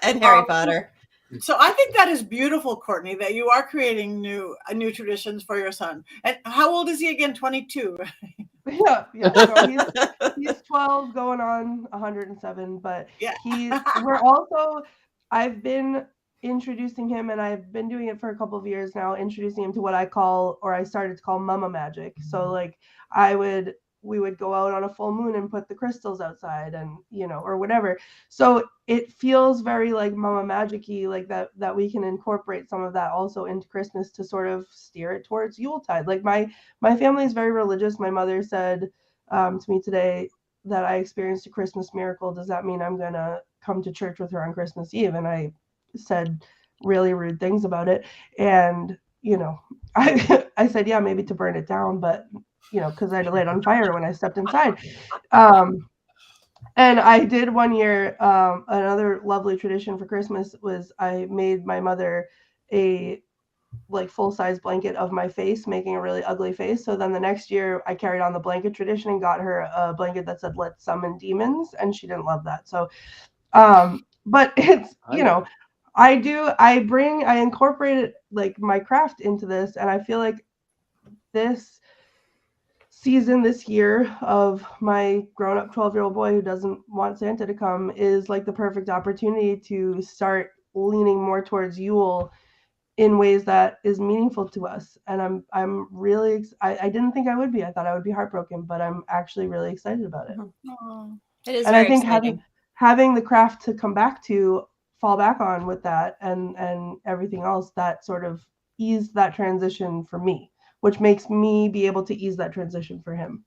Speaker 3: And Harry Potter.
Speaker 1: So I think that is beautiful, Courtney, that you are creating new traditions for your son. And how old is he again? 22.
Speaker 4: Yeah. So he's 12 going on 107, but
Speaker 1: yeah.
Speaker 4: I've been introducing him, and I've been doing it for a couple of years now, introducing him to what I started to call mama magic. So like I would we would go out on a full moon and put the crystals outside, and or whatever. So it feels very like Mama Magic-y, like that we can incorporate some of that also into Christmas to sort of steer it towards Yuletide. Like my family is very religious. My mother said to me today that I experienced a Christmas miracle. Does that mean I'm gonna come to church with her on Christmas Eve? And I said really rude things about it, and I said, yeah, maybe to burn it down, but because I had to light it on fire when I stepped inside. And I did one year, another lovely tradition for Christmas was I made my mother a like full-size blanket of my face, making a really ugly face. So then the next year I carried on the blanket tradition and got her a blanket that said "Let's summon demons," and she didn't love that. So but it's I incorporated like my craft into this, and I feel like this season this year of my grown-up 12-year-old boy who doesn't want Santa to come is like the perfect opportunity to start leaning more towards Yule in ways that is meaningful to us. And I'm really I didn't think I would be. I thought I would be heartbroken, but I'm actually really excited about it.
Speaker 3: It is,
Speaker 4: and
Speaker 3: very
Speaker 4: I think
Speaker 3: exciting.
Speaker 4: having the craft to fall back on with that and everything else, that sort of eased that transition for me, which makes me be able to ease that transition for him.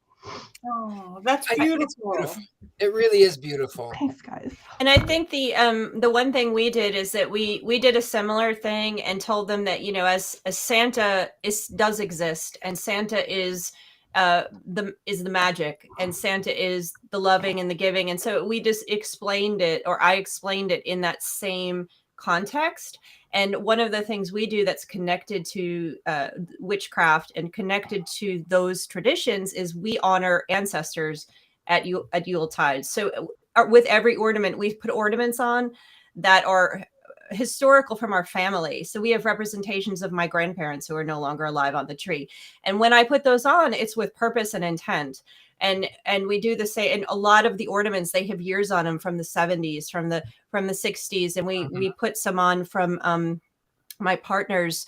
Speaker 1: Oh, that's beautiful.
Speaker 5: It really is beautiful.
Speaker 4: Thanks, guys.
Speaker 3: And I think the one thing we did is that we did a similar thing and told them that as Santa does exist, and Santa is the magic, and Santa is the loving and the giving, and so we just explained it, or I explained it in that same context. And one of the things we do that's connected to witchcraft and connected to those traditions is we honor ancestors at Yuletide. So with every ornament, we put ornaments on that are historical from our family. So we have representations of my grandparents who are no longer alive on the tree. And when I put those on, it's with purpose and intent. And we do the same. And a lot of the ornaments, they have years on them from the 70s, from the 60s. And we put some on from my partner's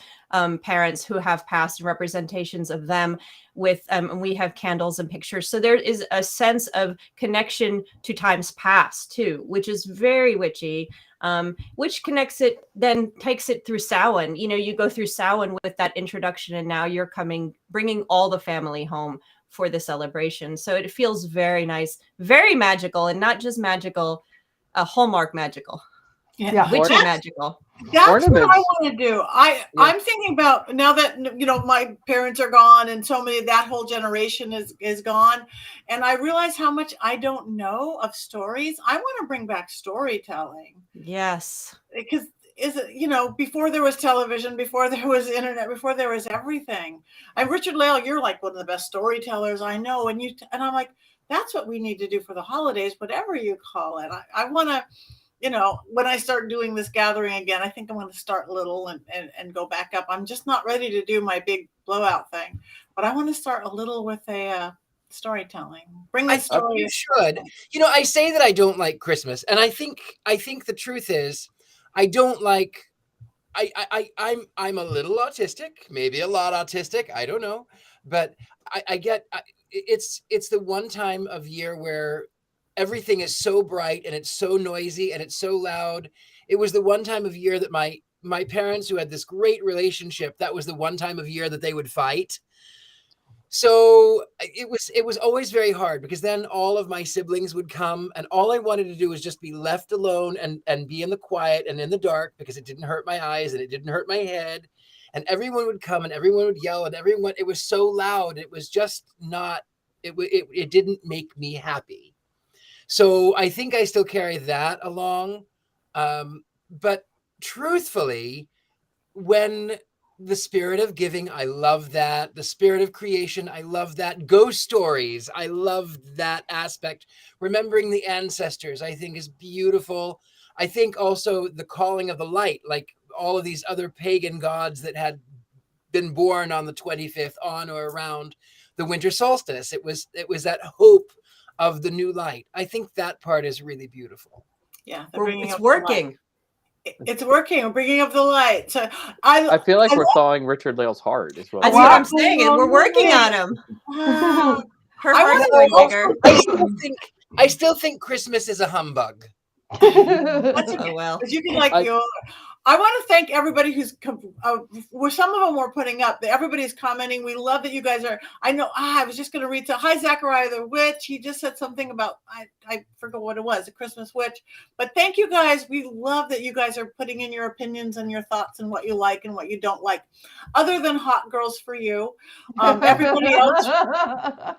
Speaker 3: parents who have passed, and representations of them with, and we have candles and pictures. So there is a sense of connection to times past too, which is very witchy, which connects it, then takes it through Samhain. You go through Samhain with that introduction, and now you're bringing all the family home for the celebration. So it feels very nice, very magical, and not just magical, Hallmark magical.
Speaker 4: Yeah.
Speaker 3: Witchy magical.
Speaker 1: That's
Speaker 2: Ornaments.
Speaker 1: what I want to do. I'm thinking about, now that my parents are gone and so many, that whole generation is gone, and I realize how much I don't know of stories. I want to bring back storytelling.
Speaker 3: Yes.
Speaker 1: Because before there was television, before there was internet, before there was everything. And Richard-Lael, you're like one of the best storytellers I know, and I'm like, that's what we need to do for the holidays, whatever you call it. I want to. When I start doing this gathering again, I think I'm going to start little and go back up. I'm just not ready to do my big blowout thing, but I want to start a little with a storytelling. Bring the story.
Speaker 5: You should. I say that I don't like Christmas, and I think the truth is, I don't like. I'm a little autistic, maybe a lot autistic. I don't know, but I get it's the one time of year where everything is so bright and it's so noisy and it's so loud. It was the one time of year that my parents, who had this great relationship, that was the one time of year that they would fight. So it was always very hard, because then all of my siblings would come, and all I wanted to do was just be left alone and be in the quiet and in the dark, because it didn't hurt my eyes and it didn't hurt my head. And everyone would come and everyone would yell, and it was so loud. It was just not, it didn't make me happy. So I think I still carry that along. But truthfully, when the spirit of giving, I love that. The spirit of creation, I love that. Ghost stories, I love that aspect. Remembering the ancestors, I think, is beautiful. I think also the calling of the light, like all of these other pagan gods that had been born on the 25th on or around the winter solstice. It was that hope of the new light. I think that part is really beautiful.
Speaker 1: Yeah,
Speaker 3: it's working.
Speaker 1: It's working. We're bringing up the light. So
Speaker 2: I feel like we're thawing Richard-Lael's heart as well.
Speaker 3: That's what I'm saying. And we're working on him. Her
Speaker 1: I
Speaker 3: heart's
Speaker 1: wanna
Speaker 3: way bigger.
Speaker 5: I still think Christmas is a humbug.
Speaker 1: That's okay.
Speaker 3: Oh well.
Speaker 1: 'Cause you can like I want to thank everybody who's where some of them were putting up. Everybody's commenting. We love that you guys are. I know. I was just going to read. Hi, Zachariah the Witch. He just said something about I forgot what it was. A Christmas witch. But thank you guys. We love that you guys are putting in your opinions and your thoughts and what you like and what you don't like. Other than Hot Girls for You, everybody else.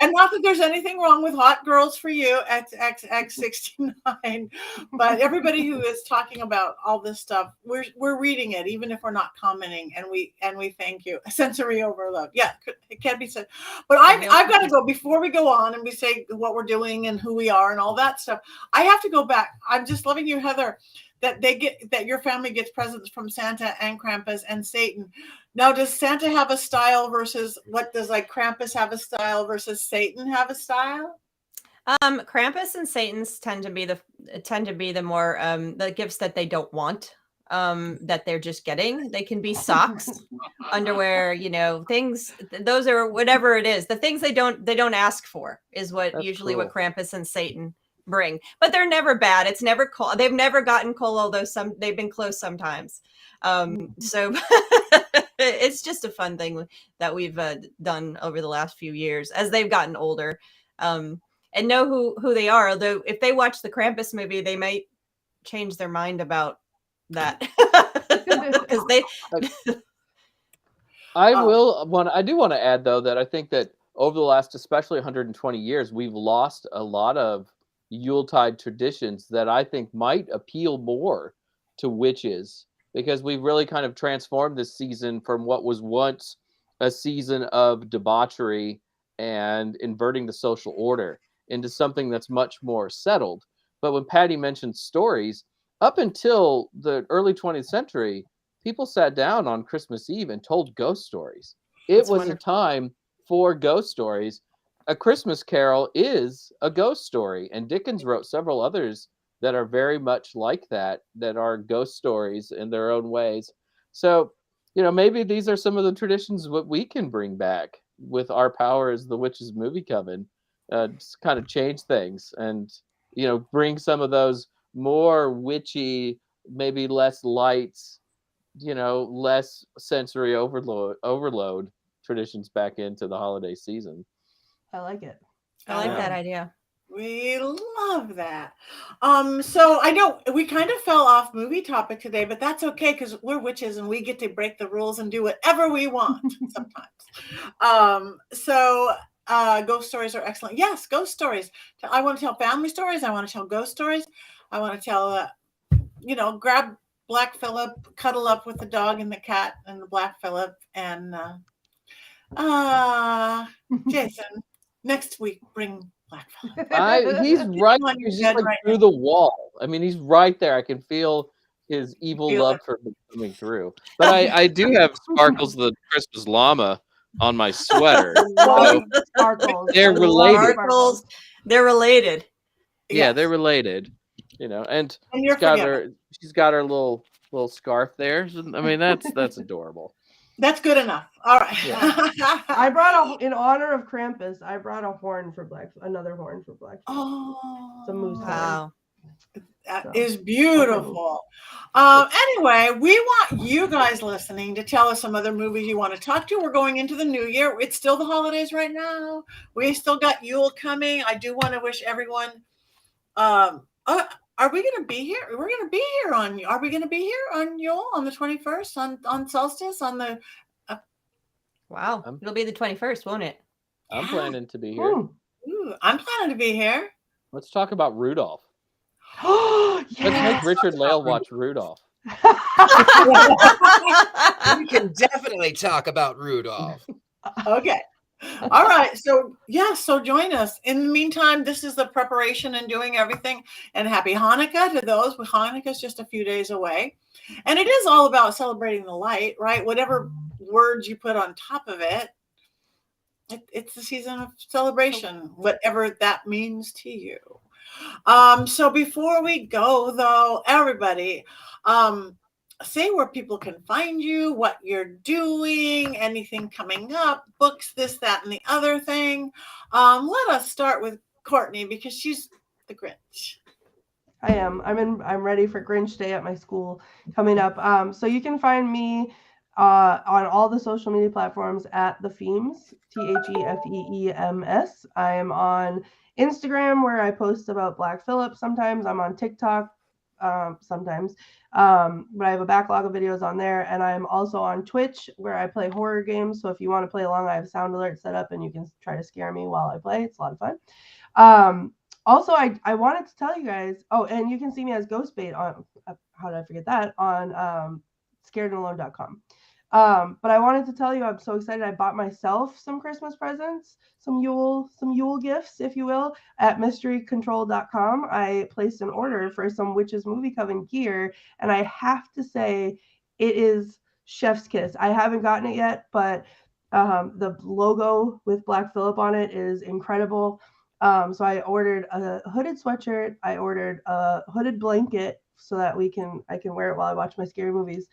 Speaker 1: And not that there's anything wrong with Hot Girls for You XXX69, but everybody who is talking about all this stuff, we're reading it, even if we're not commenting, and we thank you. Sensory overload, yeah, it can't be said. But I've got to go before we go on and we say what we're doing and who we are and all that stuff. I have to go back. I'm just loving you, Heather, that your family gets presents from Santa and Krampus and Satan. Now, does Santa have a style versus what does like Krampus have a style versus Satan have a style?
Speaker 3: Krampus and Satan's tend to be the more the gifts that they don't want, that they're just getting. They can be socks, underwear, things. Those are whatever it is. The things they don't ask for is what
Speaker 2: That's
Speaker 3: usually
Speaker 2: cool.
Speaker 3: what Krampus and Satan bring. But they're never bad. It's never cold. They've never gotten cold, although they've been close sometimes. So it's just a fun thing that we've done over the last few years as they've gotten older, and know who they are. Although if they watch the Krampus movie, they might change their mind about that because they.
Speaker 2: I do want to add though that I think that over the last, especially 120 years, we've lost a lot of Yuletide traditions that I think might appeal more to witches, because we've really kind of transformed this season from what was once a season of debauchery and inverting the social order into something that's much more settled. But when Patti mentioned stories, up until the early 20th century, people sat down on Christmas Eve and told ghost stories. It was wonderful. A time for ghost stories. A Christmas Carol is a ghost story, and Dickens wrote several others that are very much like that are ghost stories in their own ways. So, maybe these are some of the traditions what we can bring back with our power as the Witches Movie Coven, just kind of change things and, bring some of those more witchy, maybe less lights, less sensory overload traditions back into the holiday season.
Speaker 4: I like it.
Speaker 3: I like that idea.
Speaker 1: We love that. So I know we kind of fell off movie topic today, but that's okay because we're witches and we get to break the rules and do whatever we want sometimes. So ghost stories are excellent. Yes, ghost stories. I want to tell family stories. I want to tell ghost stories. I want to tell, grab Black Phillip, cuddle up with the dog and the cat and the Black Phillip, and Jason, next week bring Black Phillip.
Speaker 2: He's right. He's just like through the wall. I mean, he's right there. I can feel his evil love for me coming through. But I do have Sparkles the Christmas llama on my sweater. So they're related.
Speaker 3: Sparkles, they're related.
Speaker 2: Yeah, they're related. And she's got her little scarf there. I mean, that's adorable.
Speaker 1: That's good enough. All right.
Speaker 4: Yeah. I brought in honor of Krampus, I brought another horn for Black.
Speaker 1: Oh,
Speaker 4: it's a moose
Speaker 3: wow.
Speaker 1: That is beautiful. Anyway, we want you guys listening to tell us some other movies you want to talk to. We're going into the new year. It's still the holidays right now. We still got Yule coming. I do want to wish everyone. Are we going to be here? We're going to be here are we going to be here on Yule on the 21st on solstice on the.
Speaker 3: Wow. It'll be the 21st, won't it?
Speaker 2: I'm planning to be here.
Speaker 1: Ooh, I'm planning to be here.
Speaker 2: Let's talk about Rudolph.
Speaker 4: Yes.
Speaker 2: Let's make Richard-Lael watch Rudolph.
Speaker 5: We can definitely talk about Rudolph.
Speaker 1: Okay. All right. So join us. In the meantime, this is the preparation and doing everything. And happy Hanukkah to those. Hanukkah's just a few days away. And it is all about celebrating the light, right? Whatever words you put on top of it, it's the season of celebration, whatever that means to you. So before we go, though, everybody, say where people can find you, what you're doing, anything coming up, books, this, that, and the other thing. Let us start with Courtney because she's the Grinch.
Speaker 4: I am. I'm ready for Grinch Day at my school coming up. So you can find me on all the social media platforms at The Feems, THEFEEMS. I am on Instagram where I post about Black Phillip sometimes. I'm on TikTok sometimes. But I have a backlog of videos on there. And I'm also on Twitch where I play horror games. So if you want to play along, I have sound alert set up and you can try to scare me while I play. It's a lot of fun. Also, I wanted to tell you guys, and you can see me as Ghostbait on, how did I forget that, on scaredandalone.com. But I wanted to tell you, I'm so excited. I bought myself some Christmas presents, some Yule gifts, if you will, at mysterycontrol.com. I placed an order for some Witches Movie Coven gear, and I have to say it is chef's kiss. I haven't gotten it yet, but the logo with Black Phillip on it is incredible. So I ordered a hooded sweatshirt. I ordered a hooded blanket so that I can wear it while I watch my scary movies,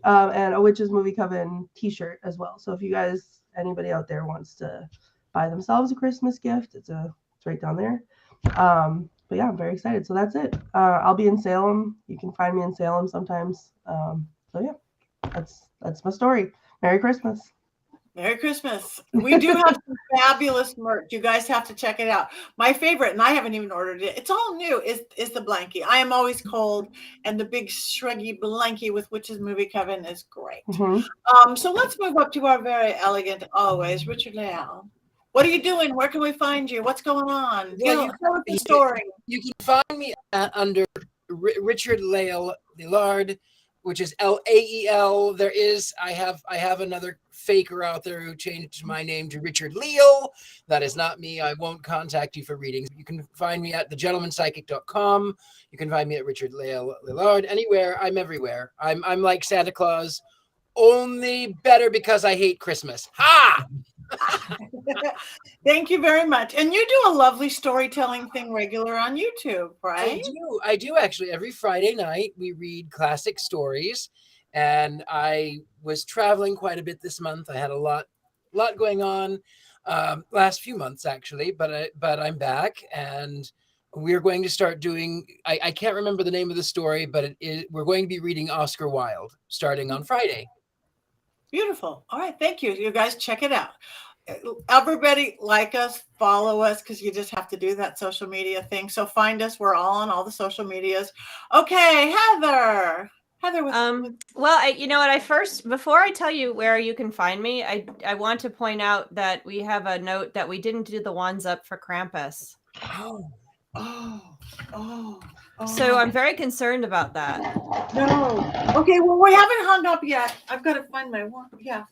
Speaker 4: and a Witches Movie Coven t-shirt as well. So if you guys, anybody out there wants to buy themselves a Christmas gift, it's right down there. But yeah, I'm very excited. So that's it. I'll be in Salem. You can find me in Salem sometimes. So yeah, that's my story. Merry Christmas.
Speaker 1: Merry Christmas. We do have some fabulous merch. You guys have to check it out. My favorite, and I haven't even ordered it, it's all new, is the blankie. I Am Always Cold, and the big shruggy blankie with Witches Movie Coven is great.
Speaker 4: Mm-hmm.
Speaker 1: So let's move up to our very elegant always, Richard-Lael. What are you doing? Where can we find you? What's going on?
Speaker 5: Well,
Speaker 1: you tell us the story.
Speaker 5: You can find me under Richard-Lael Lillard, which is Lael. I have another faker out there who changed my name to Richard-Lael. That is not me. I won't contact you for readings. You can find me at thegentlemanpsychic.com. You can find me at Richard-Lael Lillard. Anywhere, I'm everywhere. I'm like Santa Claus, only better because I hate Christmas. Ha!
Speaker 1: Thank you very much. And you do a lovely storytelling thing regular on YouTube, right?
Speaker 5: I do actually. Every Friday night we read classic stories, and I was traveling quite a bit this month. I had a lot going on last few months actually, but I'm back, and we're going to start doing. I can't remember the name of the story, but we're going to be reading Oscar Wilde starting on Friday.
Speaker 1: Beautiful. All right. Thank you. You guys check it out. Everybody like us, follow us, because you just have to do that social media thing. So find us. We're all on all the social medias. Okay, Heather.
Speaker 3: Well, you know what? Before I tell you where you can find me, I want to point out that we have a note that we didn't do the wands up for Krampus. So I'm very concerned about that.
Speaker 1: No. Okay, well, we haven't hung up yet. I've got to find my wand. Yeah.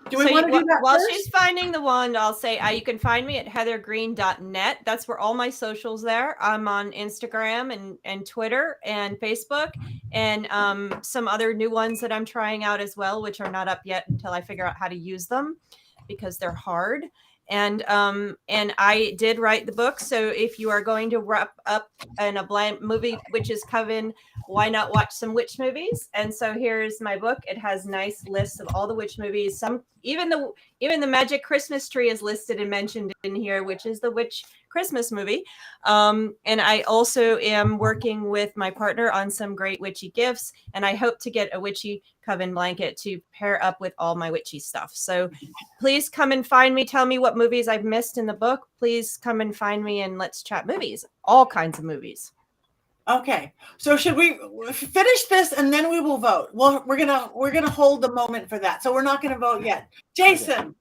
Speaker 1: Do we want to do that
Speaker 3: while
Speaker 1: first?
Speaker 3: she's finding the wand, I'll say you can find me at heathergreen.net. That's where all my socials there. I'm on Instagram and Twitter and Facebook and some other new ones that I'm trying out as well, which are not up yet until I figure out how to use them because they're hard. And I did write the book. So if you are going to wrap up in a blind movie Witches Coven, why not watch some witch movies? And so here's my book. It has nice lists of all the witch movies. Some even the Magic Christmas Tree is listed and mentioned in here, which is the witch Christmas movie. And I also am working with my partner on some great witchy gifts, and I hope to get a witchy coven blanket to pair up with all my witchy stuff. So please come and find me. Tell me what movies I've missed in the book. Please come and find me and let's chat movies, all kinds of movies.
Speaker 1: Okay, so should we finish this and then we will vote? Well, we're gonna hold the moment for that, so we're not gonna vote yet. Jason.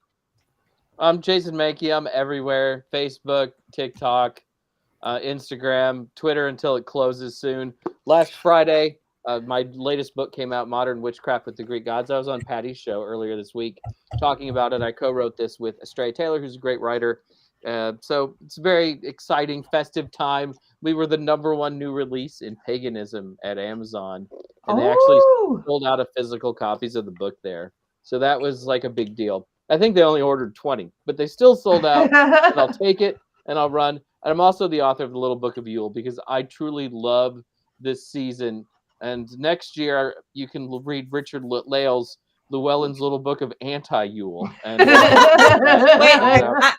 Speaker 2: I'm Jason Mankey. I'm everywhere: Facebook, TikTok, Instagram, Twitter until it closes soon. Last Friday, my latest book came out, Modern Witchcraft with the Greek Gods. I was on Patti's show earlier this week talking about it. I co-wrote this with Estrella Taylor, who's a great writer. So it's a very exciting, festive time. We were the #1 new release in paganism at Amazon, and they actually sold out of physical copies of the book there. So that was like a big deal. I think they only ordered 20, but they still sold out. And I'll take it and I'll run. And I'm also the author of the Little Book of Yule because I truly love this season And next year you can read Richard-Lael's Llewellyn's Little Book of Anti-Yule. And
Speaker 3: Wait,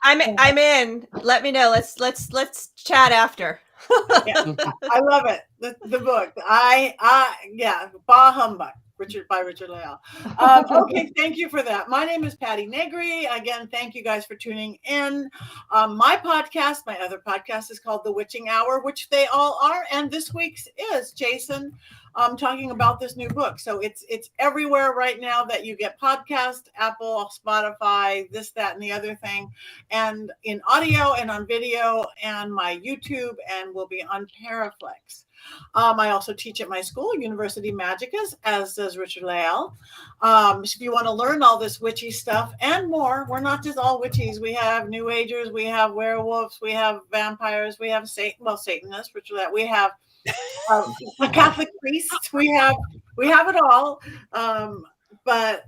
Speaker 3: I'm in. Let me know. Let's chat after.
Speaker 1: Yeah, I love it. The book. Yeah, Bah Humbug. By Richard-Lael. Okay, thank you for that. My name is Patti Negri. Again, thank you guys for tuning in. My other podcast is called The Witching Hour, which they all are. And this week's is Jason talking about this new book. So it's everywhere right now that you get podcast, Apple, Spotify, this, that, and the other thing. And in audio and on video and my YouTube, and will be on Paraflex. I also teach at my school, University Magicus, as does Richard-Lael. So if you want to learn all this witchy stuff and more, we're not just all witches. We have New Agers, we have werewolves, we have vampires, we have Satanists, Richard-Lael. We have Catholic priests. We have it all. But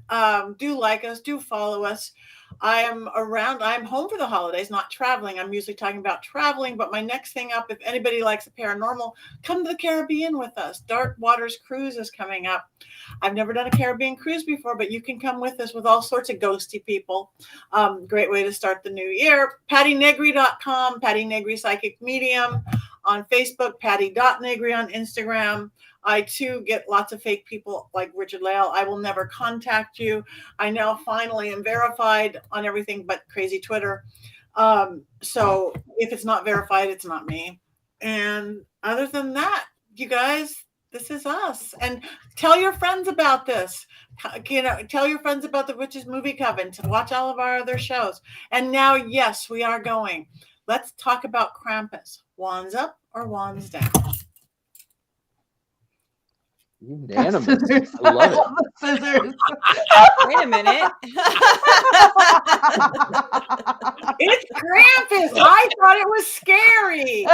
Speaker 1: do like us, do follow us. I am around. I'm home for the holidays, not traveling. I'm usually talking about traveling, but my next thing up, if anybody likes the paranormal, come to the Caribbean with us. Dark Waters Cruise is coming up. I've never done a Caribbean cruise before, but you can come with us with all sorts of ghosty people. Great way to start the new year. PattiNegri.com, Patti Negri Psychic Medium on Facebook, Patti.Negri on Instagram. I too get lots of fake people like Richard-Lael. I will never contact you. I now finally am verified on everything but crazy Twitter. So if it's not verified, it's not me. And other than that, you guys, this is us. And tell your friends about this. Tell your friends about the Witches Movie Coven to watch all of our other shows. And now, yes, we are going. Let's talk about Krampus. Wands up or wands down?
Speaker 2: Unanimous. I love it.
Speaker 4: Scissors.
Speaker 3: Wait a minute.
Speaker 1: It's Krampus. I thought it was scary.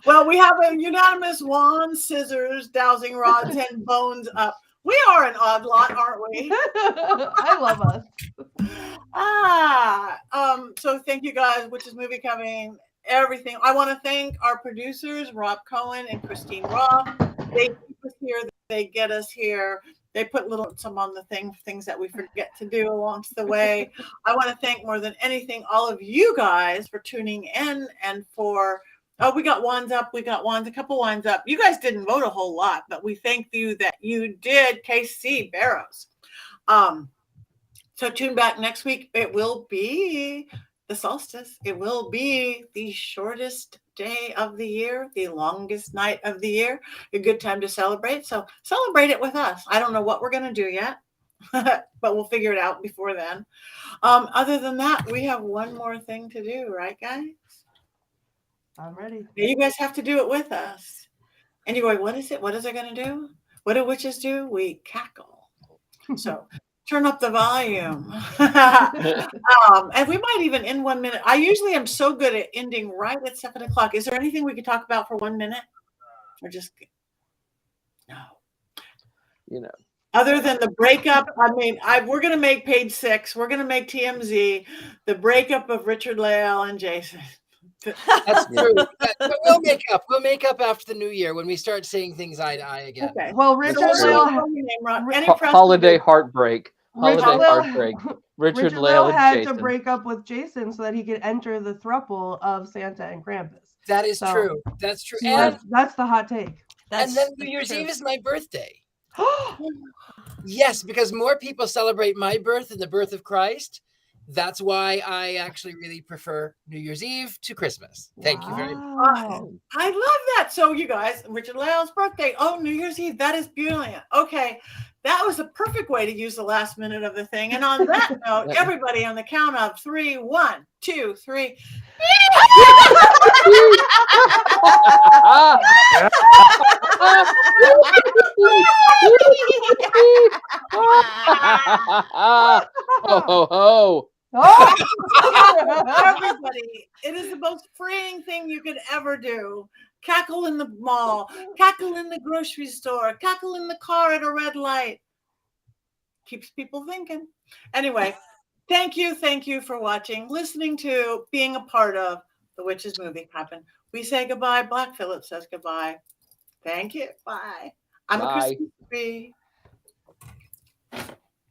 Speaker 1: Well, we have a unanimous wand, scissors, dowsing rods, and bones up. We are an odd lot, aren't we?
Speaker 4: I love us.
Speaker 1: So thank you guys, Witches Movie Coming. Everything. I want to thank our producers, Rob Cohen and Christine Roth. They keep us here. They get us here. They put some on the things that we forget to do along the way. I want to thank more than anything all of you guys for tuning in and for we got wands up. We got wands, a couple wands up. You guys didn't vote a whole lot, but we thank you that you did. KC Barrows. So tune back next week. It will be the solstice. It will be the shortest day of the year, the longest night of the year. A good time to celebrate. So celebrate it with us. I don't know what we're going to do yet, but we'll figure it out before then. Other than that, we have one more thing to do, right, guys?
Speaker 4: I'm ready.
Speaker 1: You guys have to do it with us. And you're going, what is it? What is it going to do? What do witches do? We cackle. So turn up the volume. And we might even end 1 minute. I usually am so good at ending right at 7 o'clock. Is there anything we could talk about for 1 minute? Or just no. Other than the breakup, I mean, we're going to make page 6. We're going to make TMZ the breakup of Richard-Lael and Jason.
Speaker 5: That's true. But we'll make up after the new year when we start saying things eye to eye again.
Speaker 1: Okay.
Speaker 4: Well, Richard-Lael
Speaker 2: holiday heartbreak. Richard-Lael
Speaker 4: had
Speaker 2: and Jason
Speaker 4: to break up with Jason so that he could enter the throuple of Santa and Krampus.
Speaker 5: That is true. That's true.
Speaker 4: So
Speaker 5: and
Speaker 4: that's the hot take.
Speaker 5: And then New Year's Eve is my birthday. Yes, because more people celebrate my birth than the birth of Christ. That's why I actually really prefer New Year's Eve to Christmas. Thank you very much.
Speaker 1: I love that. So you guys, Richard-Lael's birthday. Oh, New Year's Eve. That is brilliant. Okay. That was a perfect way to use the last minute of the thing. And on that note, everybody on the count of 3, 1, 2, 3.
Speaker 2: Ho, ho, ho.
Speaker 1: Everybody, it is the most freeing thing you could ever do. Cackle in the mall, cackle in the grocery store, cackle in the car at a red light. Keeps people thinking. Anyway, thank you for watching, listening to, being a part of the Witches Movie Coven. We say goodbye. Black Phillip says goodbye. Thank you. Bye. I'm a
Speaker 2: Bye.
Speaker 1: Christmas tree.